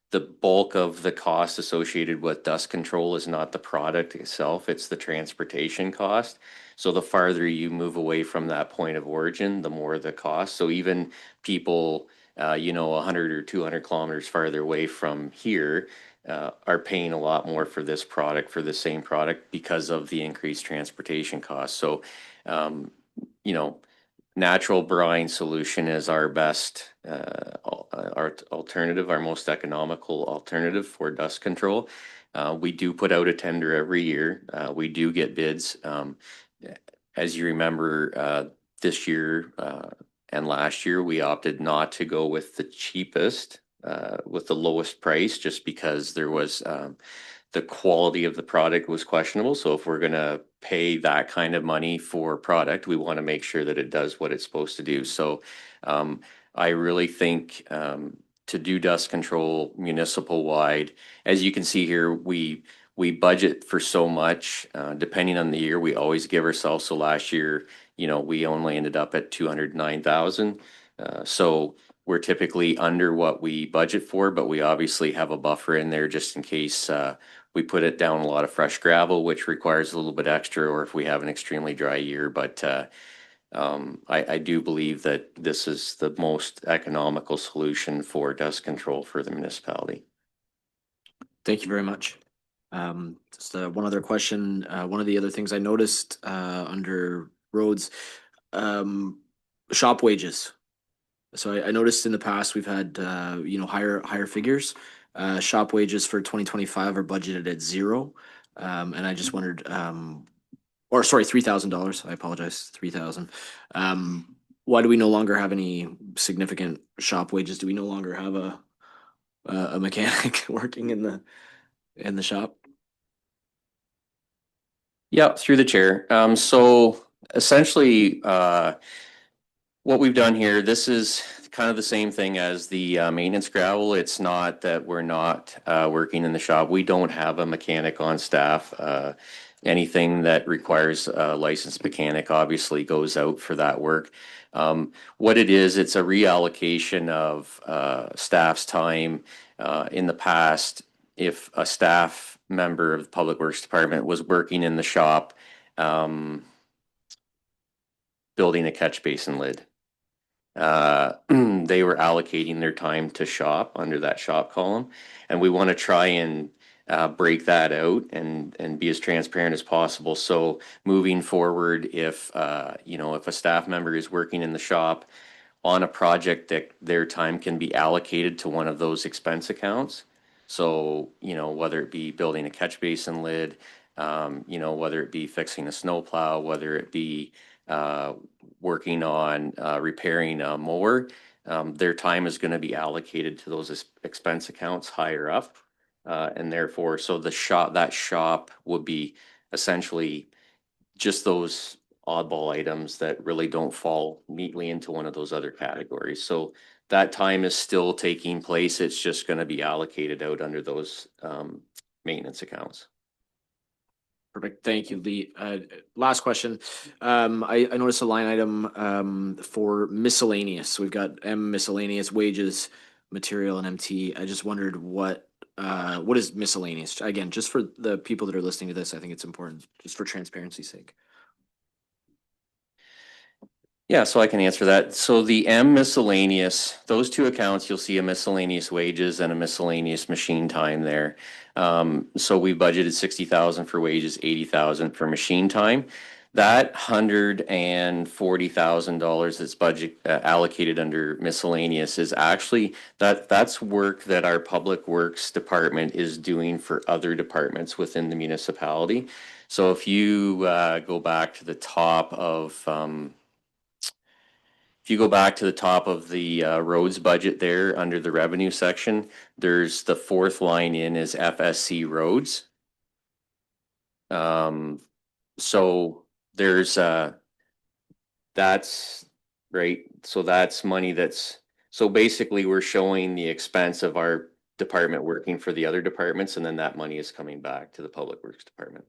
the bulk of the cost associated with dust control is not the product itself, it's the transportation cost. So the farther you move away from that point of origin, the more the cost. So even people, 100 or 200 kilometers farther away from here, are paying a lot more for this product, for the same product, because of the increased transportation costs. So, natural brine solution is our best, our alternative, our most economical alternative for dust control. We do put out a tender every year. We do get bids. As you remember, this year and last year, we opted not to go with the cheapest, with the lowest price, just because there was, the quality of the product was questionable. So if we're going to pay that kind of money for a product, we want to make sure that it does what it's supposed to do. So I really think, to do dust control municipal wide, as you can see here, we budget for so much, depending on the year. We always give ourselves. So last year, we only ended up at 209,000. So we're typically under what we budget for, but we obviously have a buffer in there just in case we put it down a lot of fresh gravel, which requires a little bit extra, or if we have an extremely dry year. But I do believe that this is the most economical solution for dust control for the municipality. Thank you very much. Just one other question. One of the other things I noticed under roads, shop wages. So I noticed in the past we've had higher figures. Shop wages for 2025 are budgeted at 0. And I just wondered, or sorry, $3,000. I apologize, 3,000. Why do we no longer have any significant shop wages? Do we no longer have a mechanic working in the shop? Yeah, through the chair. So essentially, what we've done here, this is kind of the same thing as the maintenance gravel. It's not that we're not working in the shop. We don't have a mechanic on staff. Anything that requires a licensed mechanic obviously goes out for that work. What it is, it's a reallocation of staff's time. In the past, if a staff member of the Public Works Department was working in the shop, building a catch basin lid, they were allocating their time to shop under that shop column. And we want to try and break that out and be as transparent as possible. So moving forward, if a staff member is working in the shop on a project, that their time can be allocated to one of those expense accounts. So, whether it be building a catch basin lid, whether it be fixing a snowplow, whether it be working on repairing a mower, their time is going to be allocated to those expense accounts higher up. And therefore, so that shop would be essentially just those oddball items that really don't fall neatly into one of those other categories. So that time is still taking place. It's just going to be allocated out under those maintenance accounts. Perfect. Thank you, Lee. Last question. I noticed a line item for miscellaneous. So we've got M miscellaneous, wages, material, and MT. I just wondered what is miscellaneous? Again, just for the people that are listening to this, I think it's important, just for transparency's sake. Yeah, so I can answer that. So the M miscellaneous, those two accounts, you'll see a miscellaneous wages and a miscellaneous machine time there. So we budgeted 60,000 for wages, 80,000 for machine time. That $140,000 that's budget allocated under miscellaneous is actually that's work that our Public Works Department is doing for other departments within the municipality. So if you go back to the top of roads budget there under the revenue section, there's the fourth line in is FSC roads. So there's that's right. So that's money so basically we're showing the expense of our department working for the other departments, and then that money is coming back to the Public Works Department,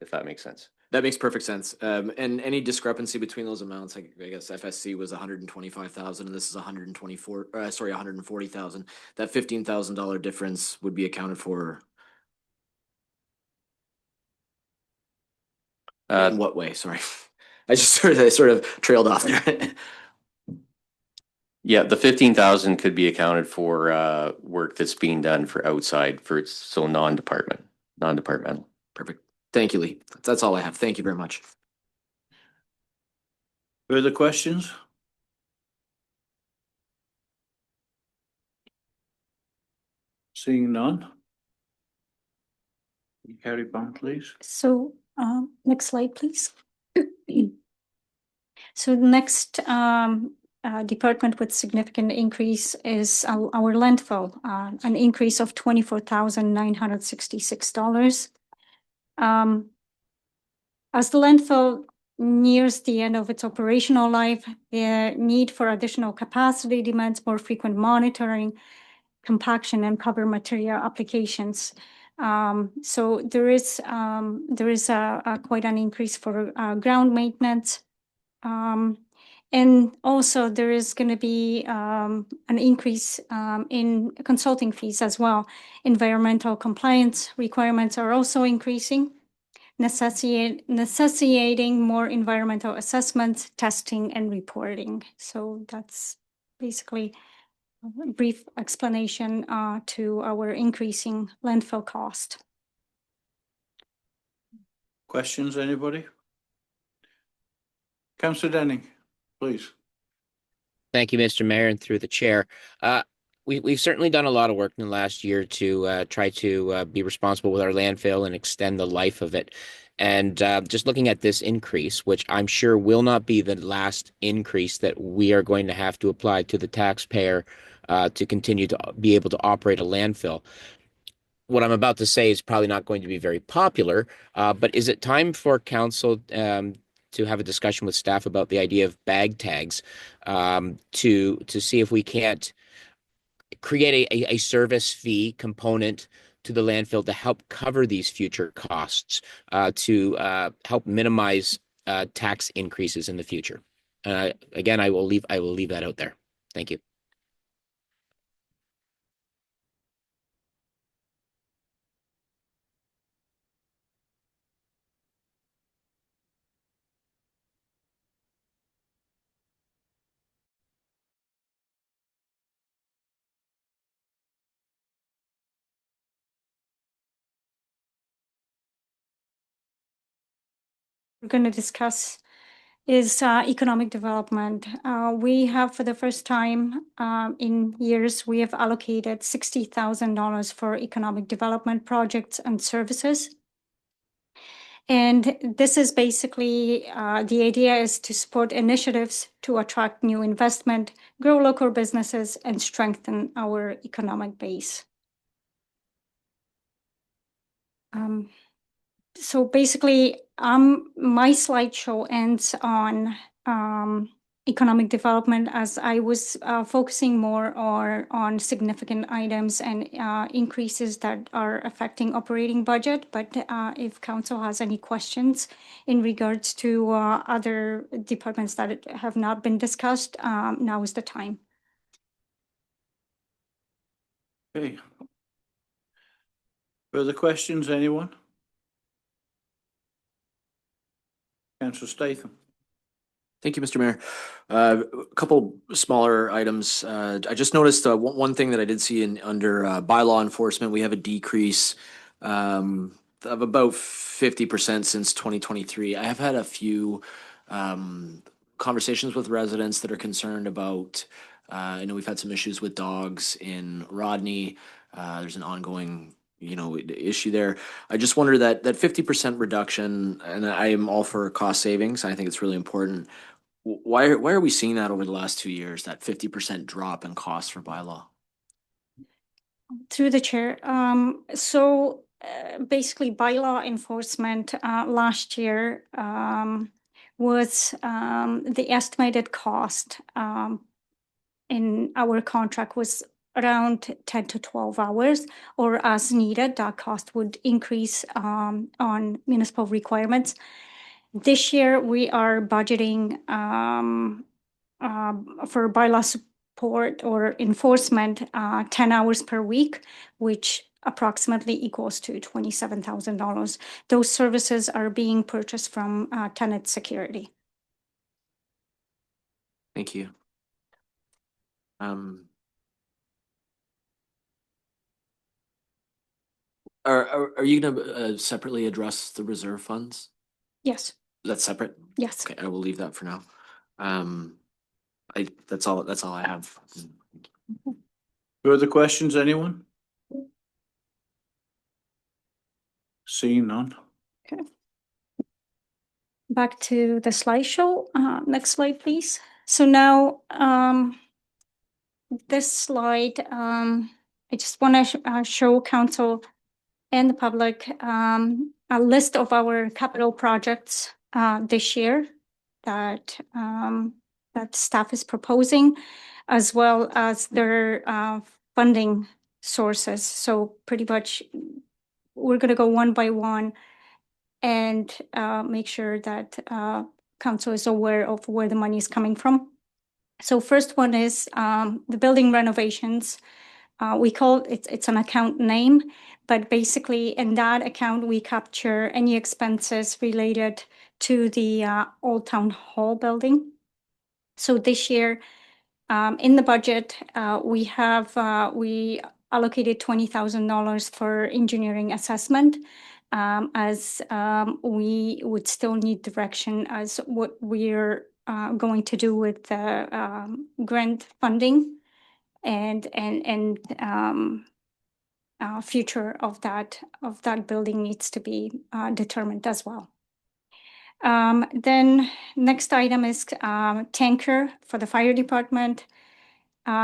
if that makes sense. That makes perfect sense. And any discrepancy between those amounts, I guess FSC was 125,000 and this is 140,000. That $15,000 difference would be accounted for in what way? Sorry. I sort of trailed off there. Yeah, the 15,000 could be accounted for work that's being done for outside so non-departmental. Perfect. Thank you, Lee. That's all I have. Thank you very much. Further questions? Seeing none. Carry on, please. So, next slide, please. So the next department with significant increase is our landfill, an increase of $24,966. As the landfill nears the end of its operational life, the need for additional capacity demands more frequent monitoring, compaction, and cover material applications. So there is quite an increase for ground maintenance. And also there is going to be an increase in consulting fees as well. Environmental compliance requirements are also increasing, necessitating more environmental assessments, testing, and reporting. So that's basically a brief explanation to our increasing landfill cost. Questions, anybody? Councillor Denning, please. Thank you, Mr. Mayor, and through the chair. We've certainly done a lot of work in the last year to try to be responsible with our landfill and extend the life of it. And just looking at this increase, which I'm sure will not be the last increase that we are going to have to apply to the taxpayer to continue to be able to operate a landfill. What I'm about to say is probably not going to be very popular, but is it time for council to have a discussion with staff about the idea of bag tags to see if we can't create a service fee component to the landfill to help cover these future costs, to help minimize tax increases in the future. Again, I will leave that out there. Thank you. We're going to discuss is economic development. We have, for the first time in years, we have allocated $60,000 for economic development projects and services. And this is basically, the idea is to support initiatives to attract new investment, grow local businesses, and strengthen our economic base. So basically, my slideshow ends on economic development, as I was focusing more on significant items and increases that are affecting operating budget. But if council has any questions in regards to other departments that have not been discussed, now is the time. Okay. Further questions, anyone? Councillor Statham. Thank you, Mr. Mayor. A couple smaller items. I just noticed one thing that I did see under bylaw enforcement, we have a decrease of about 50% since 2023. I have had a few conversations with residents that are concerned about, I know we've had some issues with dogs in Rodney. There's an ongoing, issue there. I just wonder that 50% reduction, and I am all for cost savings. I think it's really important. Why are we seeing that over the last 2 years, that 50% drop in cost for bylaw? Through the chair, basically bylaw enforcement last year was the estimated cost in our contract was around 10 to 12 hours, or as needed. That cost would increase on municipal requirements. This year, we are budgeting for bylaw support or enforcement 10 hours per week, which approximately equals to $27,000. Those services are being purchased from Tenant Security. Thank you. Are you gonna separately address the reserve funds? Yes, That's separate? yes. Okay, I will leave that for now. That's all I have. Further questions, anyone? Seeing none. Back to the slideshow. Next slide, please. So now, this slide, I just want to show council and the public a list of our capital projects this year that staff is proposing, as well as their funding sources. So pretty much, we're going to go one by one and make sure that council is aware of where the money is coming from. So first one is the building renovations. We call it's an account name, but basically in that account, we capture any expenses related to the Old Town Hall building. So this year, in the budget, we allocated $20,000 for engineering assessment, as we would still need direction as what we're going to do with the grant funding and future of that building needs to be determined as well. Then next item is tanker for the fire department.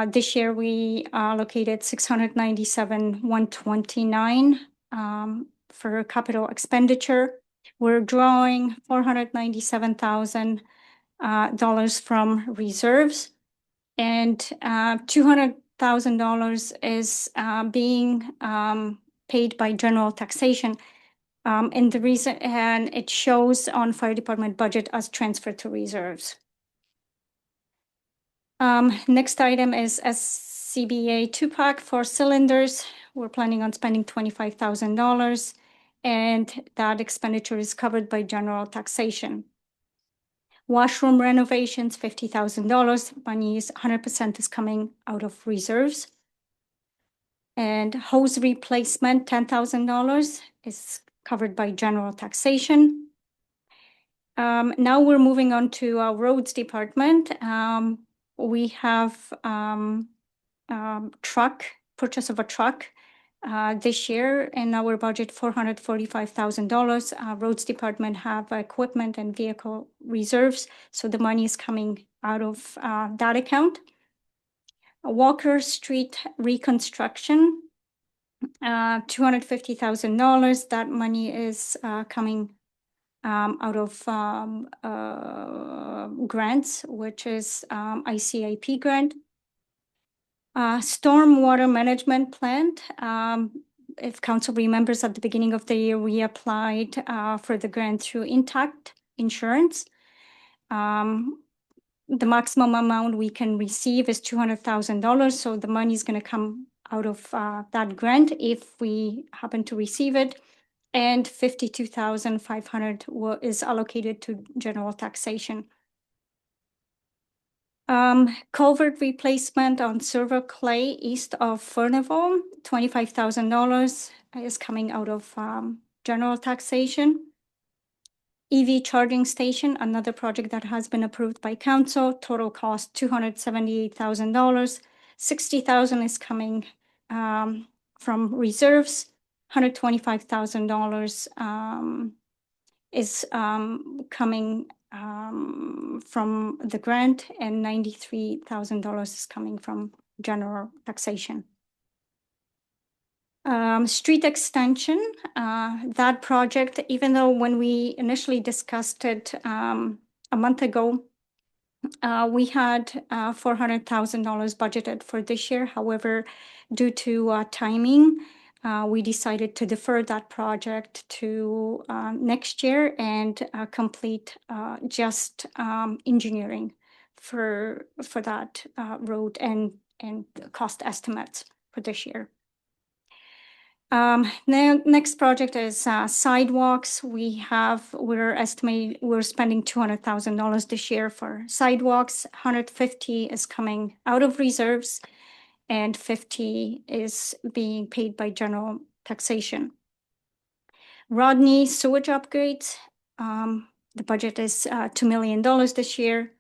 This year we allocated $697,129 for capital expenditure. We're drawing $497,000 from reserves, and $200,000 is being paid by general taxation. And the reason, and it shows on fire department budget as transfer to reserves. Next item is SCBA 2-pack for cylinders. We're planning on spending $25,000, and that expenditure is covered by general taxation. Washroom renovations, $50,000. Money is 100% is coming out of reserves. And hose replacement, $10,000 is covered by general taxation. Now we're moving on to our roads department. We have purchase of a truck this year in our budget, $445,000. Roads department have equipment and vehicle reserves, so the money is coming out of that account. Walker Street reconstruction, $250,000. That money is coming out of grants, which is ICIP grant. Stormwater management plant. If council remembers, at the beginning of the year, we applied for the grant through Intact Insurance. The maximum amount we can receive is $200,000. So the money is going to come out of that grant if we happen to receive it. And $52,500 is allocated to general taxation. Culvert replacement on Silver Clay east of Furnival, $25,000 is coming out of general taxation. EV charging station, another project that has been approved by council, total cost $278,000. 60,000 is coming from reserves, $125,000 is coming from the grant, and $93,000 is coming from general taxation. Street extension, that project, even though when we initially discussed it a month ago, we had $400,000 budgeted for this year. However, due to timing, we decided to defer that project to next year and complete just engineering for that road and cost estimates for this year. Next project is sidewalks. We're spending $200,000 this year for sidewalks. 150 is coming out of reserves, and 50 is being paid by general taxation. Rodney sewage upgrades. The budget is $2 million this year.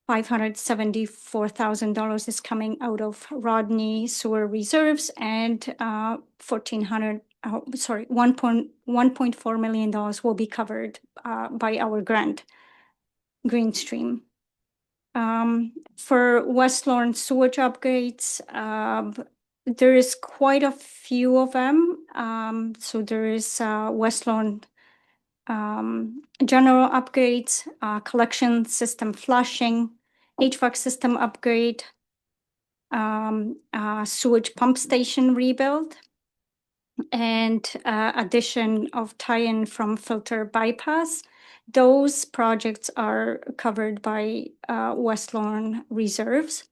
$574,000 is coming out of Rodney sewer reserves, and $1.4 million will be covered by our grant, Greenstream. For West Lawn sewage upgrades, there is quite a few of them. So there is West Lawn general upgrades, collection system flushing, HVAC system upgrade, sewage pump station rebuild, and addition of tie-in from filter bypass. Those projects are covered by West Lawn reserves.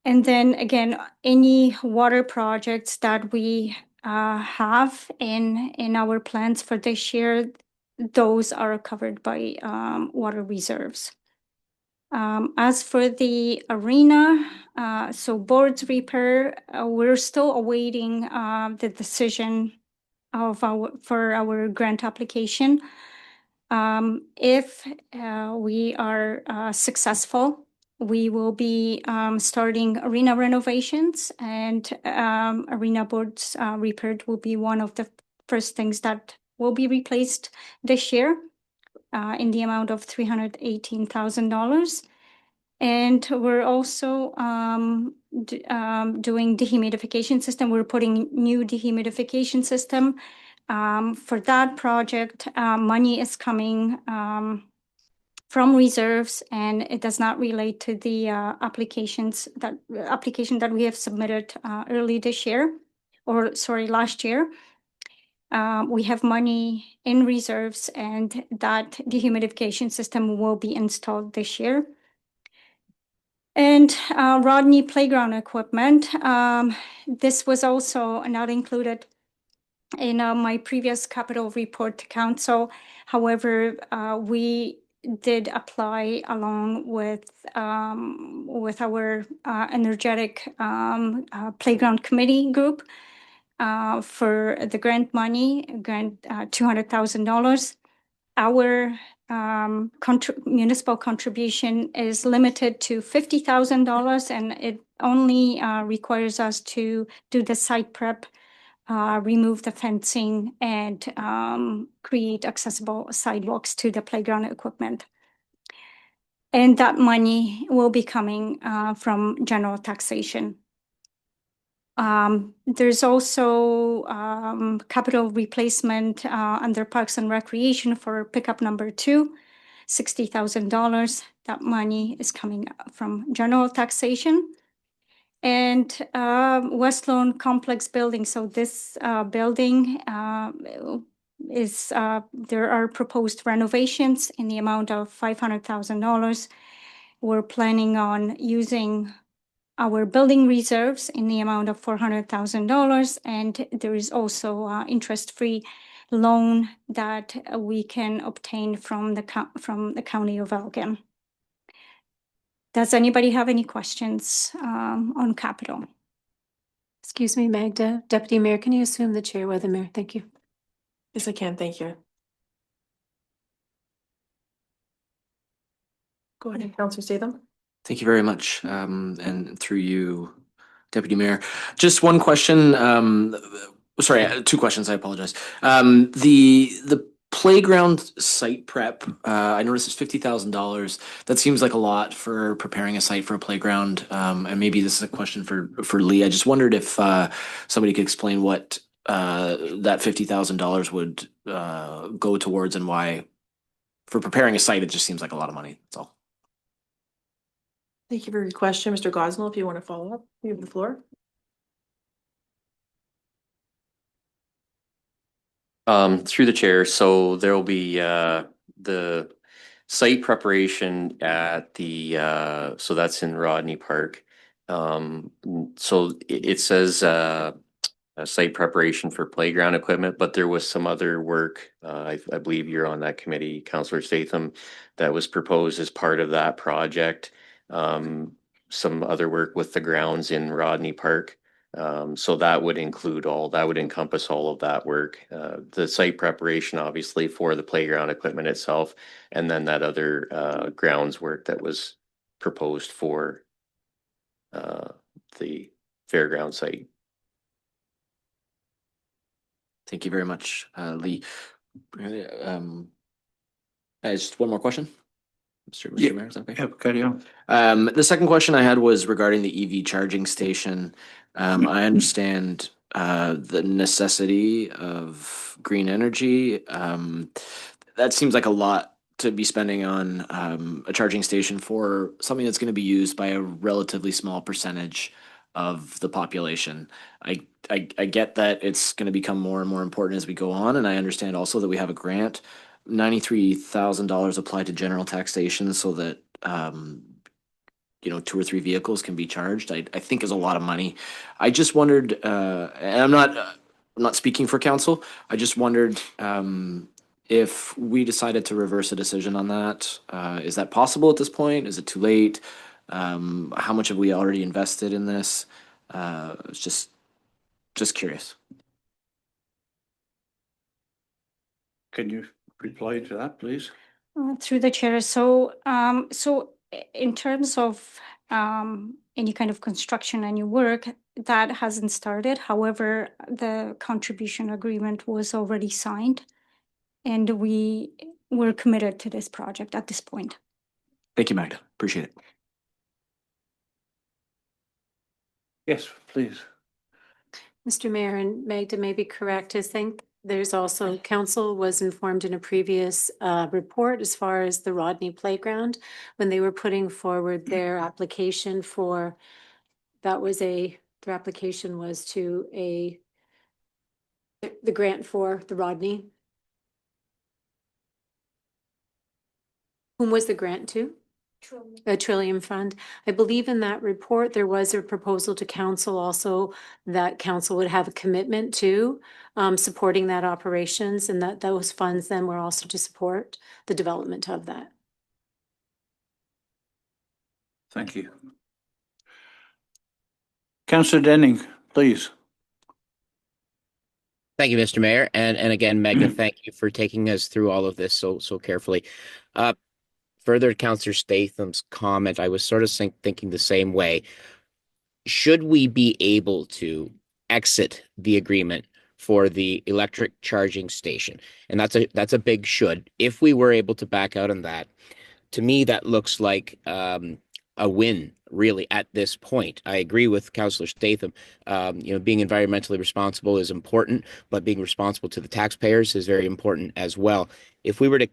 And then again, any water projects that we have in our plans for this year, those are covered by water reserves. As for the arena, so boards repair, we're still awaiting the decision for our grant application. If we are successful, we will be starting arena renovations, and arena boards repaired will be one of the first things that will be replaced this year in the amount of $318,000. And we're also doing dehumidification system. We're putting new dehumidification system. For that project, money is coming from reserves, and it does not relate to the application that we have submitted early this year, or sorry, last year. We have money in reserves, and that dehumidification system will be installed this year. And Rodney playground equipment. This was also not included in my previous capital report to council. However, we did apply along with our energetic playground committee group for the grant money, $200,000. Our municipal contribution is limited to $50,000, and it only requires us to do the site prep, remove the fencing, and create accessible sidewalks to the playground equipment. And that money will be coming from general taxation. There's also capital replacement under Parks and Recreation for pickup number 2, $60,000. That money is coming from general taxation. And West Lawn Complex building. So this building is, there are proposed renovations in the amount of $500,000. We're planning on using our building reserves in the amount of $400,000, and there is also interest-free loan that we can obtain from the County of Elgin. Does anybody have any questions on capital? Excuse me, Magda. Deputy Mayor, can you assume the chair while the mayor? Thank you. Yes, I can. Thank you. Go ahead, Councillor Statham. Thank you very much. And through you, Deputy Mayor, just one question. Sorry, two questions. I apologize. The playground site prep, I noticed it's $50,000. That seems like a lot for preparing a site for a playground. And maybe this is a question for Lee. I just wondered if somebody could explain what that $50,000 would go towards and why. For preparing a site, it just seems like a lot of money. That's all. Thank you for your question, Mr. Gosnell. If you want to follow up, you have the floor. Through the chair, so there will be the site preparation at the so that's in Rodney Park. So it says a site preparation for playground equipment, but there was some other work. I believe you're on that committee, Councillor Statham, that was proposed as part of that project. Some other work with the grounds in Rodney Park. So that would encompass all of that work. The site preparation, obviously, for the playground equipment itself, and then that other grounds work that was proposed for the fairground site. Thank you very much, Lee. Just one more question. Mr. Mayor, is that okay? Yeah, carry on. The second question I had was regarding the EV charging station. I understand the necessity of green energy. That seems like a lot to be spending on a charging station for something that's going to be used by a relatively small percentage of the population. I get that it's going to become more and more important as we go on, and I understand also that we have a grant. $93,000 applied to general taxation so that 2 or 3 vehicles can be charged. I think is a lot of money. I just wondered, and I'm not speaking for council. I just wondered if we decided to reverse a decision on that. Is that possible at this point? Is it too late? How much have we already invested in this? It's just curious. Can you reply to that, please? Through the chair. So in terms of any kind of construction, any work, that hasn't started. However, the contribution agreement was already signed, and we were committed to this project at this point. Thank you, Magda. Appreciate it. Yes, please. Mr. Mayor, and Magda may be correct. I think there's also, council was informed in a previous report as far as the Rodney Playground, when they were putting forward their application for, their application was to the grant for the Rodney. Whom was the grant to? A Trillium Fund. I believe in that report, there was a proposal to council also that council would have a commitment to supporting that operations, and that those funds then were also to support the development of that. Thank you. Councillor Denning, please. Thank you, Mr. Mayor. And again, Magda, thank you for taking us through all of this so carefully. Further to Councillor Statham's comment, I was sort of thinking the same way. Should we be able to exit the agreement for the electric charging station? And that's a big should. If we were able to back out on that, to me, that looks like a win, really, at this point. I agree with Councillor Statham. Being environmentally responsible is important, but being responsible to the taxpayers is very important as well. If we were to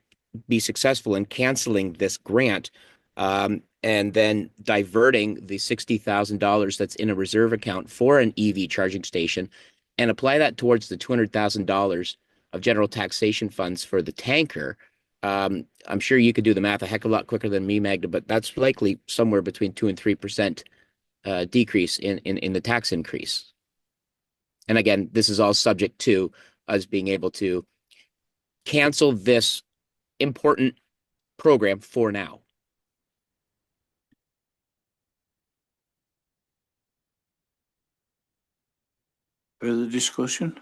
be successful in canceling this grant and then diverting the $60,000 that's in a reserve account for an EV charging station and apply that towards the $200,000 of general taxation funds for the tanker, I'm sure you could do the math a heck of a lot quicker than me, Magda, but that's likely somewhere between 2 and 3% decrease in the tax increase. And again, this is all subject to us being able to cancel this important program for now. Further discussion?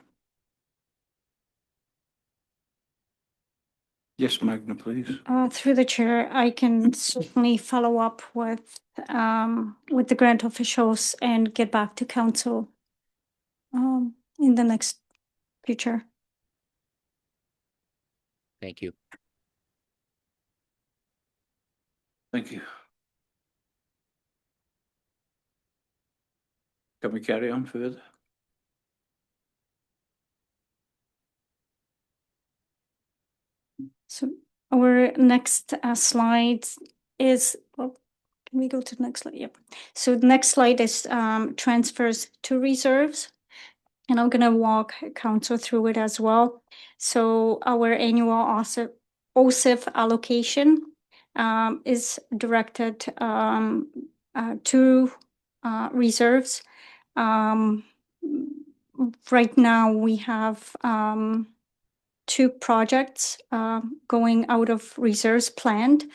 Yes, Magna, please. Through the chair, I can certainly follow up with the grant officials and get back to council in the next future. Thank you. Thank you. Can we carry on further? So our next slide is, well, can we go to the next slide? Yep. So the next slide is transfers to reserves. And I'm gonna walk council through it as well. So our annual OSIF allocation is directed to reserves. Right now, we have two projects going out of reserves planned.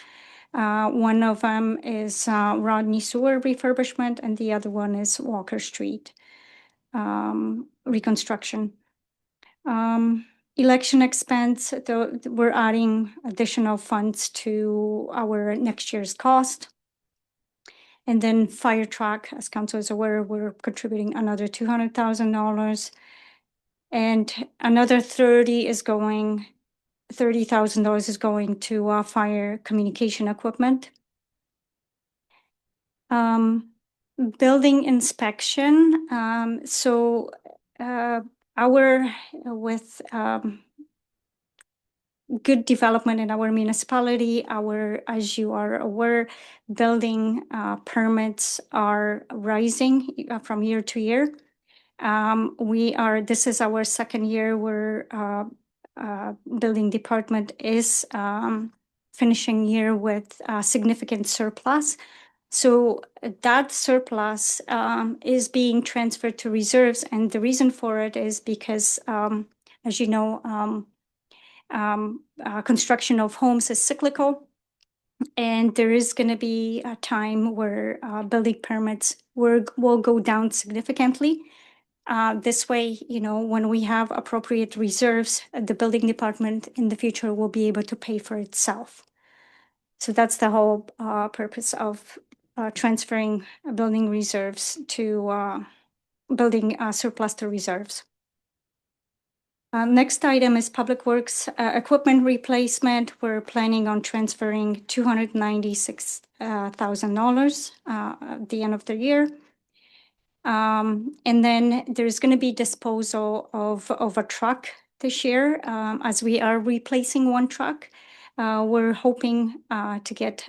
One of them is Rodney Sewer refurbishment, and the other one is Walker Street reconstruction. Election expense, though, we're adding additional funds to our next year's cost. And then fire truck, as council is aware, we're contributing another $200,000. And another $30,000 is going to fire communication equipment. Building inspection, so with good development in our municipality, as you are aware, building permits are rising from year to year. This is our second year where building department is finishing year with significant surplus. So that surplus is being transferred to reserves, and the reason for it is because, as you know, construction of homes is cyclical, and there is going to be a time where building permits will go down significantly. This way, when we have appropriate reserves, the building department in the future will be able to pay for itself. So that's the whole purpose of transferring building reserves to building surplus to reserves. Next item is Public Works equipment replacement. We're planning on transferring $296,000 at the end of the year. And then there's going to be disposal of a truck this year, as we are replacing one truck. We're hoping to get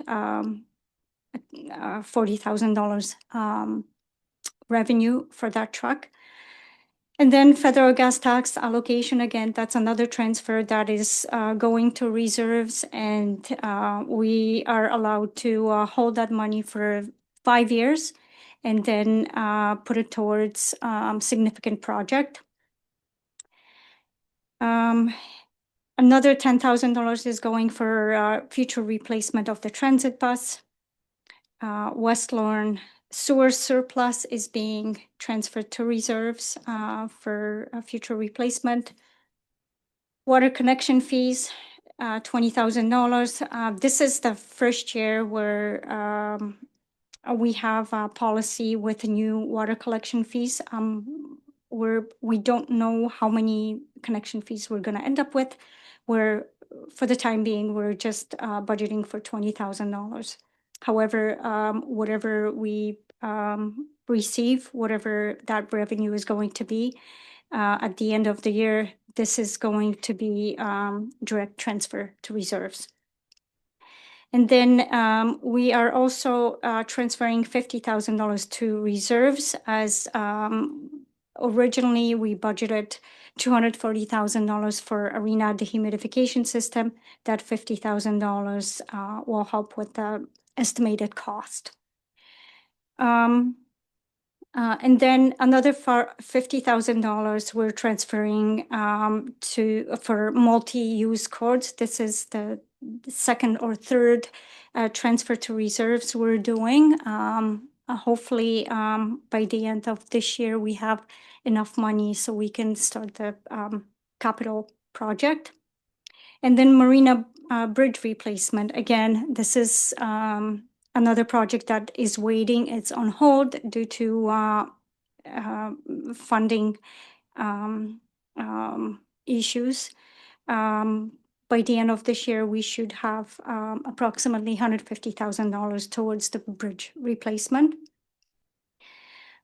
$40,000 revenue for that truck. And then federal gas tax allocation, again, that's another transfer that is going to reserves, and we are allowed to hold that money for 5 years and then put it towards significant project. Another $10,000 is going for future replacement of the transit bus. West Lorne sewer surplus is being transferred to reserves for future replacement. Water connection fees, $20,000. This is the first year where we have a policy with new water collection fees. We don't know how many connection fees we're going to end up with. For the time being, we're just budgeting for $20,000. However, whatever we receive, whatever that revenue is going to be, at the end of the year, this is going to be direct transfer to reserves. And then we are also transferring $50,000 to reserves, as originally we budgeted $240,000 for arena dehumidification system. That $50,000 will help with the estimated cost. And then another $50,000 we're transferring for multi-use cords. This is the second or third transfer to reserves we're doing. Hopefully, by the end of this year, we have enough money so we can start the capital project. And then Marina Bridge replacement, again, this is another project that is waiting. It's on hold due to funding issues. By the end of this year, we should have approximately $150,000 towards the bridge replacement.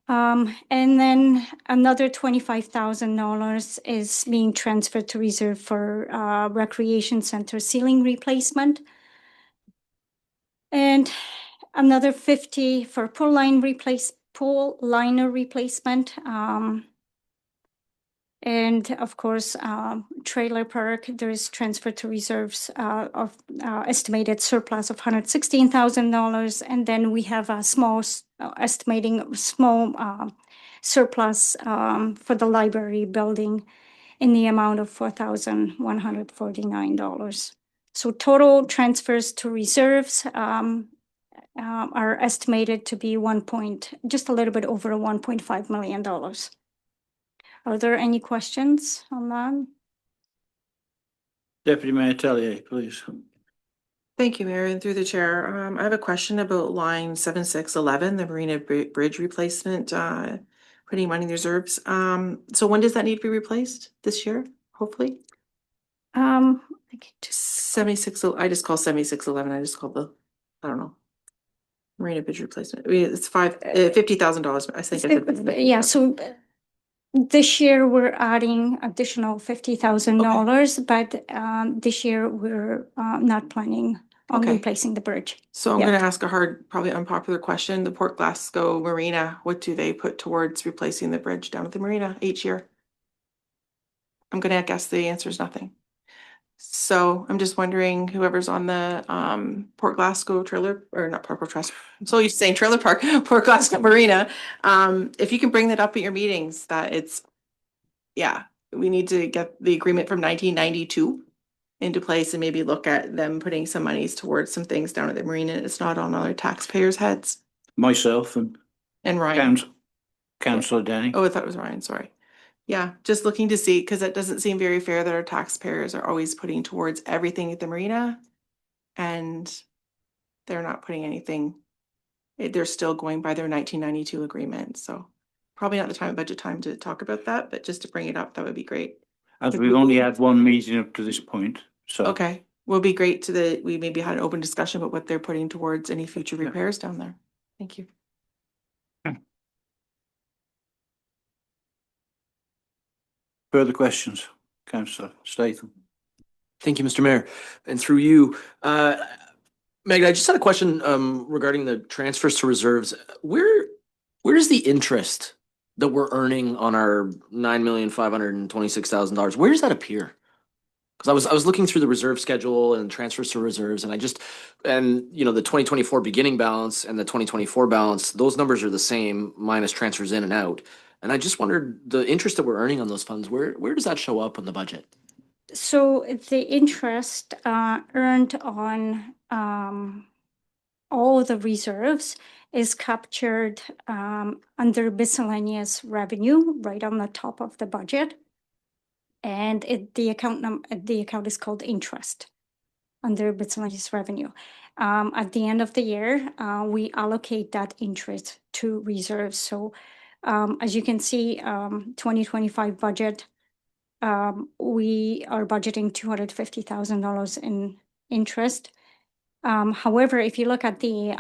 And then another $25,000 is being transferred to reserve for recreation center ceiling replacement. And another 50 for pool liner replacement. And of course, trailer park, there is transfer to reserves of estimated surplus of $116,000. And then we have a small surplus for the library building in the amount of $4,149. So total transfers to reserves are estimated to be just a little bit over $1.5 million. Are there any questions on that? Deputy Mayor Tellier, please. Thank you, Mayor, and through the chair. I have a question about line 7611, the Marina Bridge replacement, putting money in reserves. So when does that need to be replaced? This year, hopefully? I can just 76, I just call 7611, I just call I don't know. Marina Bridge replacement. It's $50,000. I think. I said yeah, so this year we're adding additional $50,000, but this year we're not planning on Okay. replacing the bridge. So I'm Yep. gonna ask a hard, probably unpopular question. The Port Glasgow Marina, what do they put towards replacing the bridge down at the marina each year? I'm gonna guess the answer is nothing. So I'm just wondering, whoever's on the Port Glasgow trailer, or not Port Trust, I'm so used to saying trailer park, Port Glasgow Marina. If you can bring that up at your meetings, that it's, yeah, we need to get the agreement from 1992 into place and maybe look at them putting some monies towards some things down at the marina. It's not on other taxpayers' heads. Myself and And Ryan. Councillor Denny. Oh, I thought it was Ryan, sorry. Yeah, just looking to see, because it doesn't seem very fair that our taxpayers are always putting towards everything at the marina. And they're not putting anything, they're still going by their 1992 agreement, so probably not the budget time to talk about that, but just to bring it up, that would be great. As we've only had one meeting up to this point, so. Okay, will be great we maybe had an open discussion about what they're putting towards any future repairs down there. Thank you. Further questions, Councillor Statham? Thank you, Mr. Mayor. And through you, Meg, I just had a question regarding the transfers to reserves. Where is the interest that we're earning on our $9,526,000? Where does that appear? Because I was looking through the reserve schedule and transfers to reserves, and you know, the 2024 beginning balance and the 2024 balance, those numbers are the same minus transfers in and out. And I just wondered, the interest that we're earning on those funds, where does that show up in the budget? So the interest earned on all the reserves is captured under miscellaneous revenue, right on the top of the budget. And the account is called interest under miscellaneous revenue. At the end of the year, we allocate that interest to reserves. So as you can see, 2025 budget, we are budgeting $250,000 in interest. However, if you look at the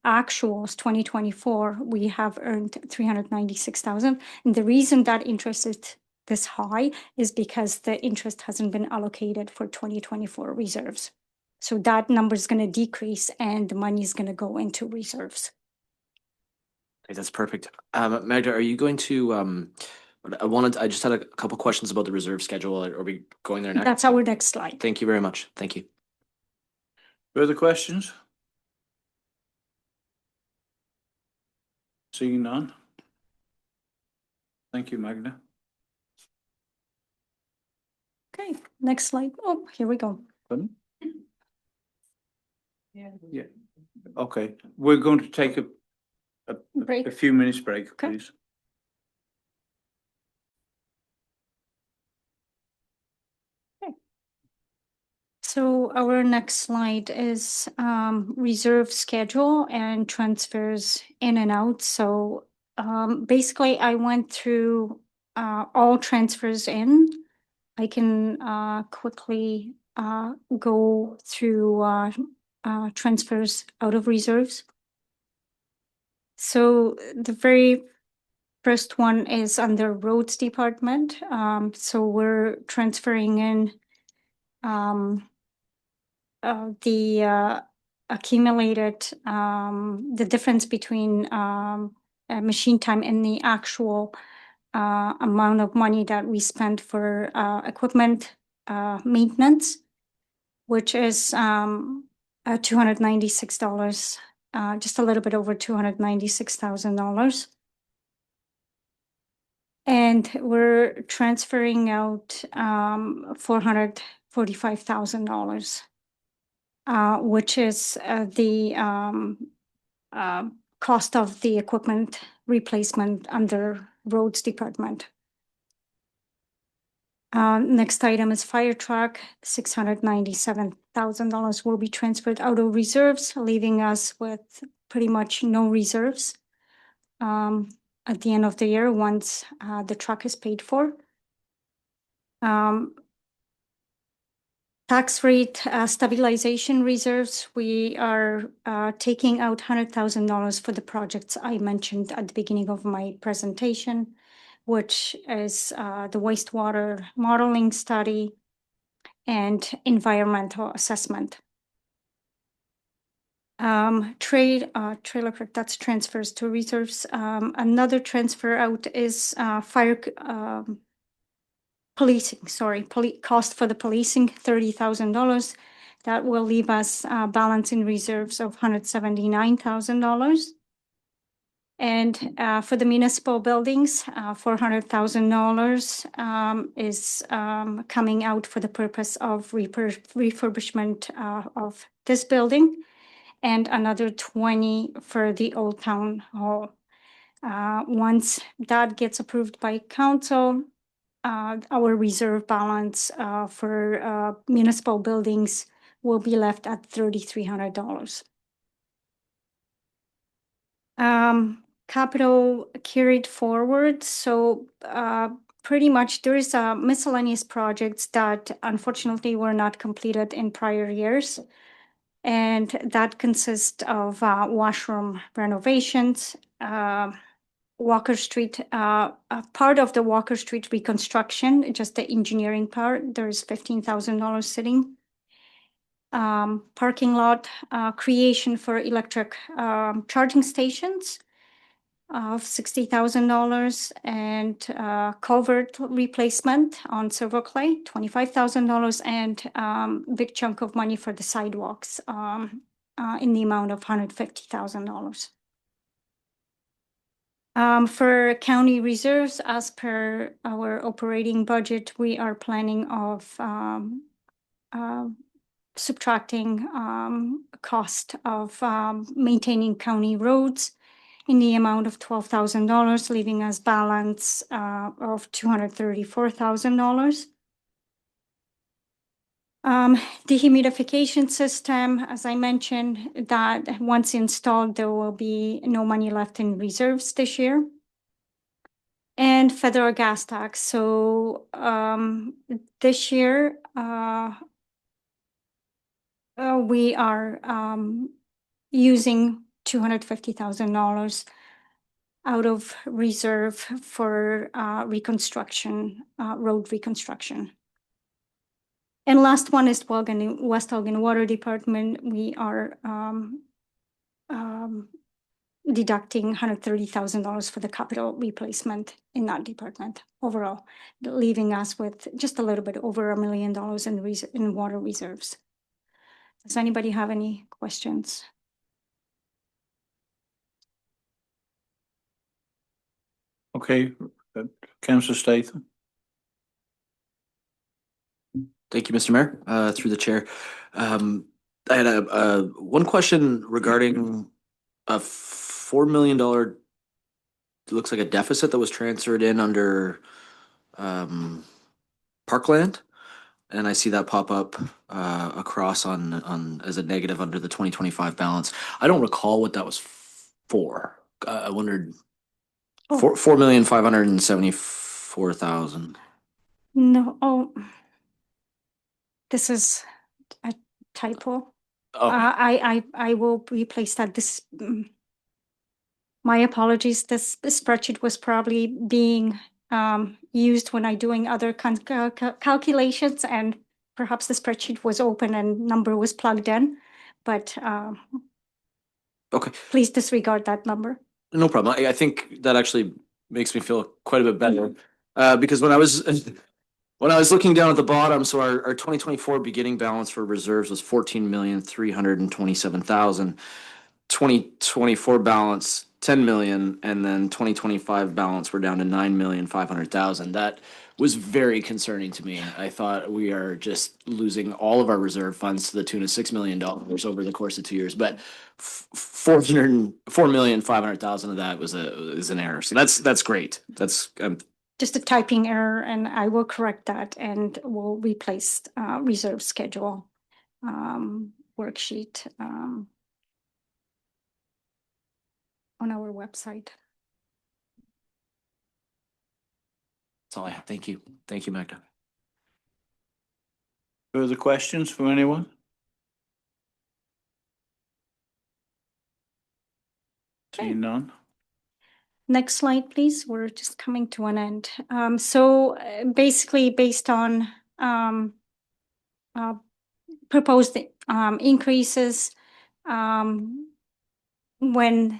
actuals 2024, we have earned $396,000. And the reason that interest is this high is because the interest hasn't been allocated for 2024 reserves. So that number is going to decrease and the money is going to go into reserves. Okay, that's perfect. Magda, are you going to, I just had a couple questions about the reserve schedule. Are we going there next? That's our next slide. Thank you very much. Thank you. Further questions? Seeing none. Thank you, Magda. Okay, next slide. Oh, here we go. Pardon? Yeah. Okay, we're going to take a Break. few minutes break, Okay. please. So our next slide is reserve schedule and transfers in and out. So basically, I went through all transfers in. I can quickly go through transfers out of reserves. So the very first one is under roads department. So we're transferring in the accumulated, the difference between machine time and the actual amount of money that we spent for equipment maintenance, which is $296, just a little bit over $296,000. And we're transferring out $445,000, which is the cost of the equipment replacement under roads department. Next item is fire truck, $697,000 will be transferred out of reserves, leaving us with pretty much no reserves at the end of the year once the truck is paid for. Tax rate stabilization reserves, we are taking out $100,000 for the projects I mentioned at the beginning of my presentation, which is the wastewater modeling study and environmental assessment. Trailer park, that's transfers to reserves. Another transfer out is fire policing, cost for the policing, $30,000. That will leave us balance in reserves of $179,000. And for the municipal buildings, $400,000 is coming out for the purpose of refurbishment of this building, and another 20 for the Old Town Hall. Once that gets approved by council, our reserve balance for municipal buildings will be left at $3,300. Capital carried forward. So pretty much there is miscellaneous projects that unfortunately were not completed in prior years. And that consists of washroom renovations, Walker Street, part of the Walker Street reconstruction, just the engineering part, there's $15,000 sitting. Parking lot creation for electric charging stations of $60,000, and culvert replacement on Silver Clay, $25,000, and big chunk of money for the sidewalks in the amount of $150,000. For county reserves, as per our operating budget, we are planning of subtracting cost of maintaining county roads in the amount of $12,000, leaving us balance of $234,000. Dehumidification system, as I mentioned, that once installed, there will be no money left in reserves this year. And federal gas tax. So this year, we are using $250,000 out of reserve for reconstruction, road reconstruction. And last one is West Elgin Water Department. We are deducting $130,000 for the capital replacement in that department overall, leaving us with just a little bit over $1 million in water reserves. Does anybody have any questions? Okay, Councillor Statham. Thank you, Mr. Mayor, through the chair. I had one question regarding a $4 million, looks like a deficit that was transferred in under Parkland. and I see that pop up across on as a negative under the 2025 balance. I don't recall what that was for. I wondered. Oh. 4,574,000. No, oh, this is a typo. Oh, I will replace that. My apologies. This spreadsheet was probably being used when I doing other calculations, and perhaps the spreadsheet was open and number was plugged in, but okay. please disregard that number. No problem. I think that actually makes me feel quite a bit better. Because when I was looking down at the bottom, so our 2024 beginning balance for reserves was 14,327,000. 2024 balance 10 million, and then 2025 balance we're down to 9,500,000. That was very concerning to me. I thought we are just losing all of our reserve funds to the tune of $6 million over the course of 2 years. But 4,500,000 of that is an error. So that's great. That's Just a typing error, and I will correct that and will replace reserve schedule worksheet on our website. That's all I have. Thank you. Thank you, Magda. Further questions from anyone? Seeing none. Next slide, please. We're just coming to an end. So basically, based on proposed increases, when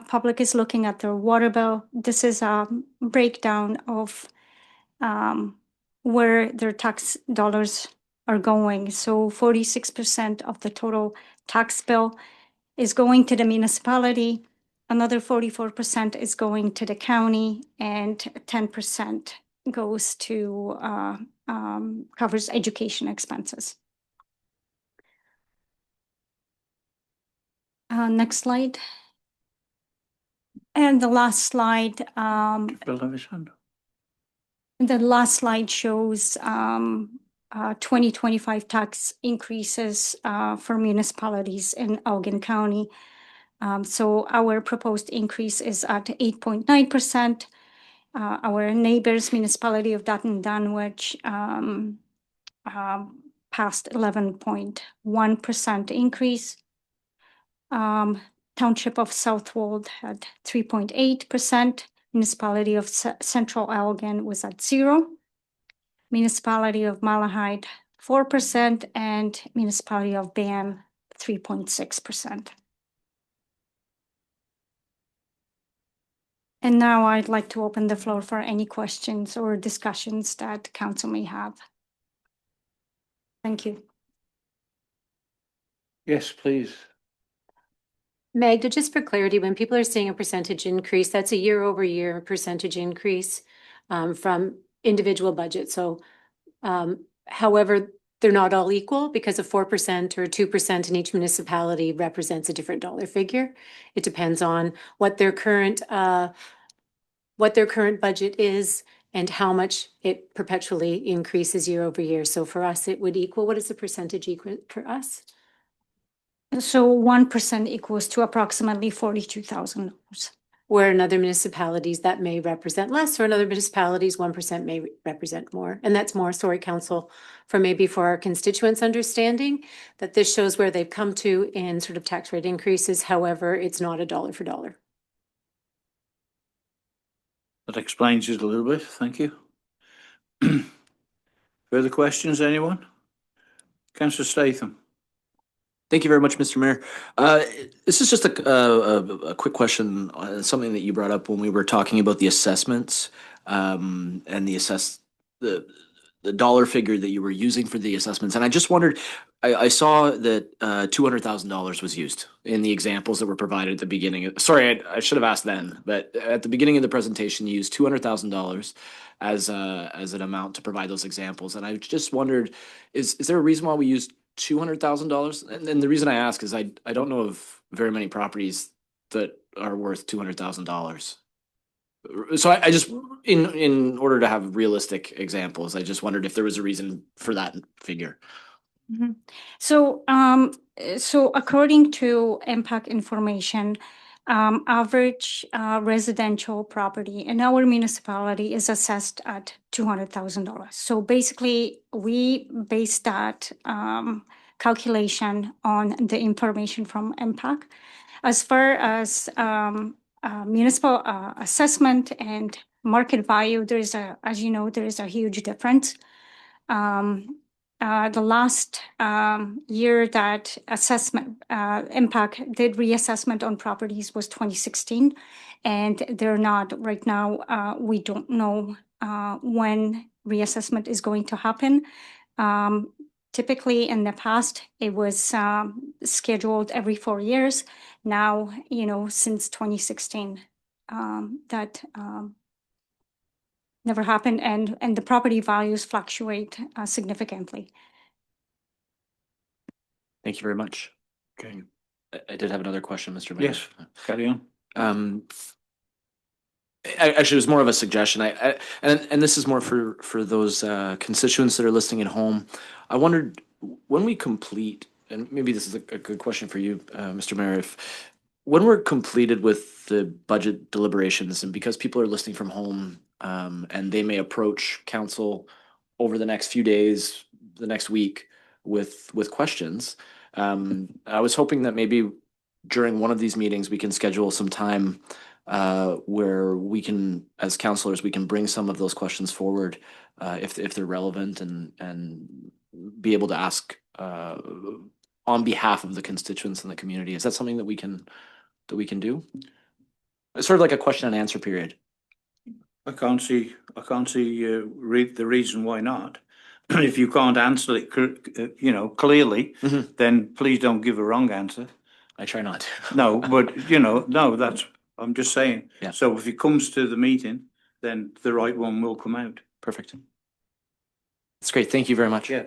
public is looking at their water bill, this is a breakdown of where their tax dollars are going. So 46% of the total tax bill is going to the municipality. Another 44% is going to the county, and 10% goes to covers education expenses. Next slide. And the last slide. Bill have his hand up. The last slide shows 2025 tax increases for municipalities in Elgin County. So our proposed increase is at 8.9%. Our neighbors, municipality of Dutton Dunwich, passed 11.1% increase. Township of Southwold had 3.8%. Municipality of Central Elgin was at 0%. Municipality of Malahide 4%, and municipality of Banff 3.6%. And now I'd like to open the floor for any questions or discussions that council may have. Thank you. Yes, please. Magda, just for clarity, when people are saying a percentage increase, that's a year-over-year percentage increase from individual budgets. So however, they're not all equal, because a 4% or 2% in each municipality represents a different dollar figure. It depends on what their current budget is and how much it perpetually increases year over year. So for us, it would equal, what is the percentage equal for us? So 1% equals to approximately $42,000. Where in other municipalities that may represent less, or in other municipalities, 1% may represent more. And that's more, sorry, council, for our constituents' understanding that this shows where they've come to in sort of tax rate increases. However, it's not a dollar for dollar. That explains it a little bit. Thank you. Further questions, anyone? Councillor Statham. Thank you very much, Mr. Mayor. This is just a quick question on something that you brought up when we were talking about the assessments and the dollar figure that you were using for the assessments. And I just wondered, I saw that $200,000 was used in the examples that were provided at the beginning. Sorry, I should have asked then, but at the beginning of the presentation, you used $200,000 as an amount to provide those examples. And I just wondered, is there a reason why we used $200,000? And the reason I ask is I don't know of very many properties that are worth $200,000. So I just, in order to have realistic examples, I just wondered if there was a reason for that figure. Mhm. So, so according to impact information, average residential property in our municipality is assessed at $200,000. So basically, we base that calculation on the information from impact. As far as municipal assessment and market value, there is a, as you know, there is a huge difference. The last year that assessment impact did reassessment on properties was 2016, and they're not right now. We don't know when reassessment is going to happen. Typically, in the past, it was scheduled every 4 years. Now, you know, since 2016, that never happened, and the property values fluctuate significantly. Thank you very much. Okay. I did have another question, Mr. Mayor. Yes, carry on. Actually, it was more of a suggestion. And this is more for those constituents that are listening at home. I wondered when we complete, and maybe this is a good question for you, Mr. Mayor, if when we're completed with the budget deliberations, and because people are listening from home, and they may approach council over the next few days, the next week, with questions, I was hoping that maybe during one of these meetings we can schedule some time where we can, as counselors, we can bring some of those questions forward if they're relevant, and be able to ask on behalf of the constituents in the community. Is that something that we can do? It's sort of like a question and answer period. I can't see the reason why not. If you can't answer it, you know, clearly, Mhm. then please don't give a wrong answer. I try not to. No, but you know, no, I'm just saying. Yeah. So if it comes to the meeting, then the right one will come out. Perfect. That's great. Thank you very much. Yeah.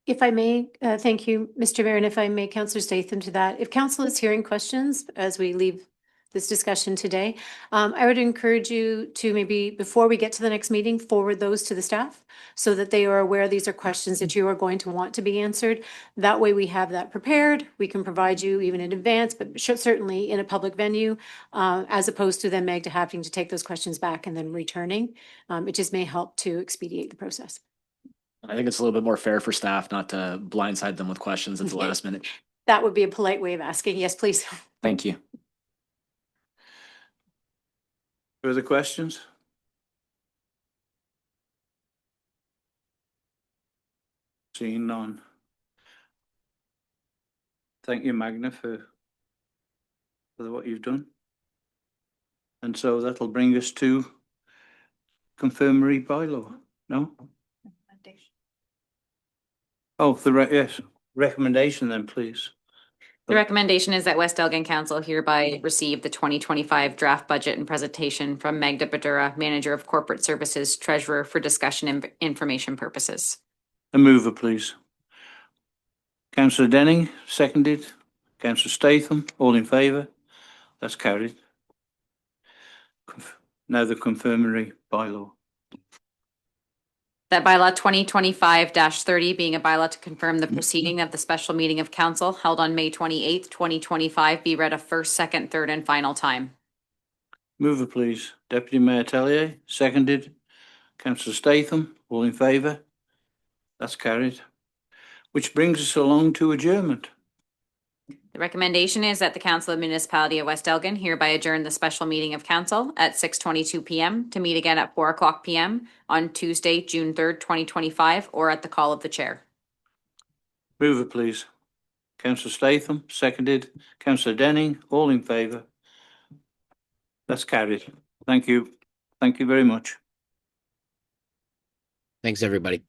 If I may, thank you, Mr. Mayor, and if I may, Councillor Statham, to that. If council is hearing questions as we leave this discussion today, I would encourage you to maybe, before we get to the next meeting, forward those to the staff so that they are aware these are questions that you are going to want to be answered. That way we have that prepared. We can provide you even in advance, but certainly in a public venue, as opposed to then Magda having to take those questions back and then returning. It just may help to expedite the process. I think it's a little bit more fair for staff not to blindside them with questions at the Yeah. last minute. That would be a polite way of asking. Yes, please. Thank you. Further questions? Seeing none. Thank you, Magna, for what you've done. And so that'll bring us to confirmatory bylaw, no? Oh, yes, recommendation then, please. The recommendation is that West Elgin Council hereby receive the 2025 draft budget and presentation from Magda Badura, Manager of Corporate Services, Treasurer, for discussion and information purposes. A mover, please. Councillor Denning, seconded. Councillor Statham, all in favour? That's carried. Now the confirmatory bylaw. That bylaw 2025-30 being a bylaw to confirm the proceeding of the special meeting of council held on May 28th, 2025 be read a first, second, third, and final time. Mover, please. Deputy Mayor Tellier, seconded. Councillor Statham, all in favour? That's carried. Which brings us along to adjournment. The recommendation is that the Council of Municipality of West Elgin hereby adjourn the special meeting of council at 6:22 p.m. to meet again at 4:00 p.m. on Tuesday, June 3rd, 2025, or at the call of the chair. Mover, please. Councillor Statham, seconded. Councillor Denning, all in favour? That's carried. Thank you. Thank you very much. Thanks, everybody.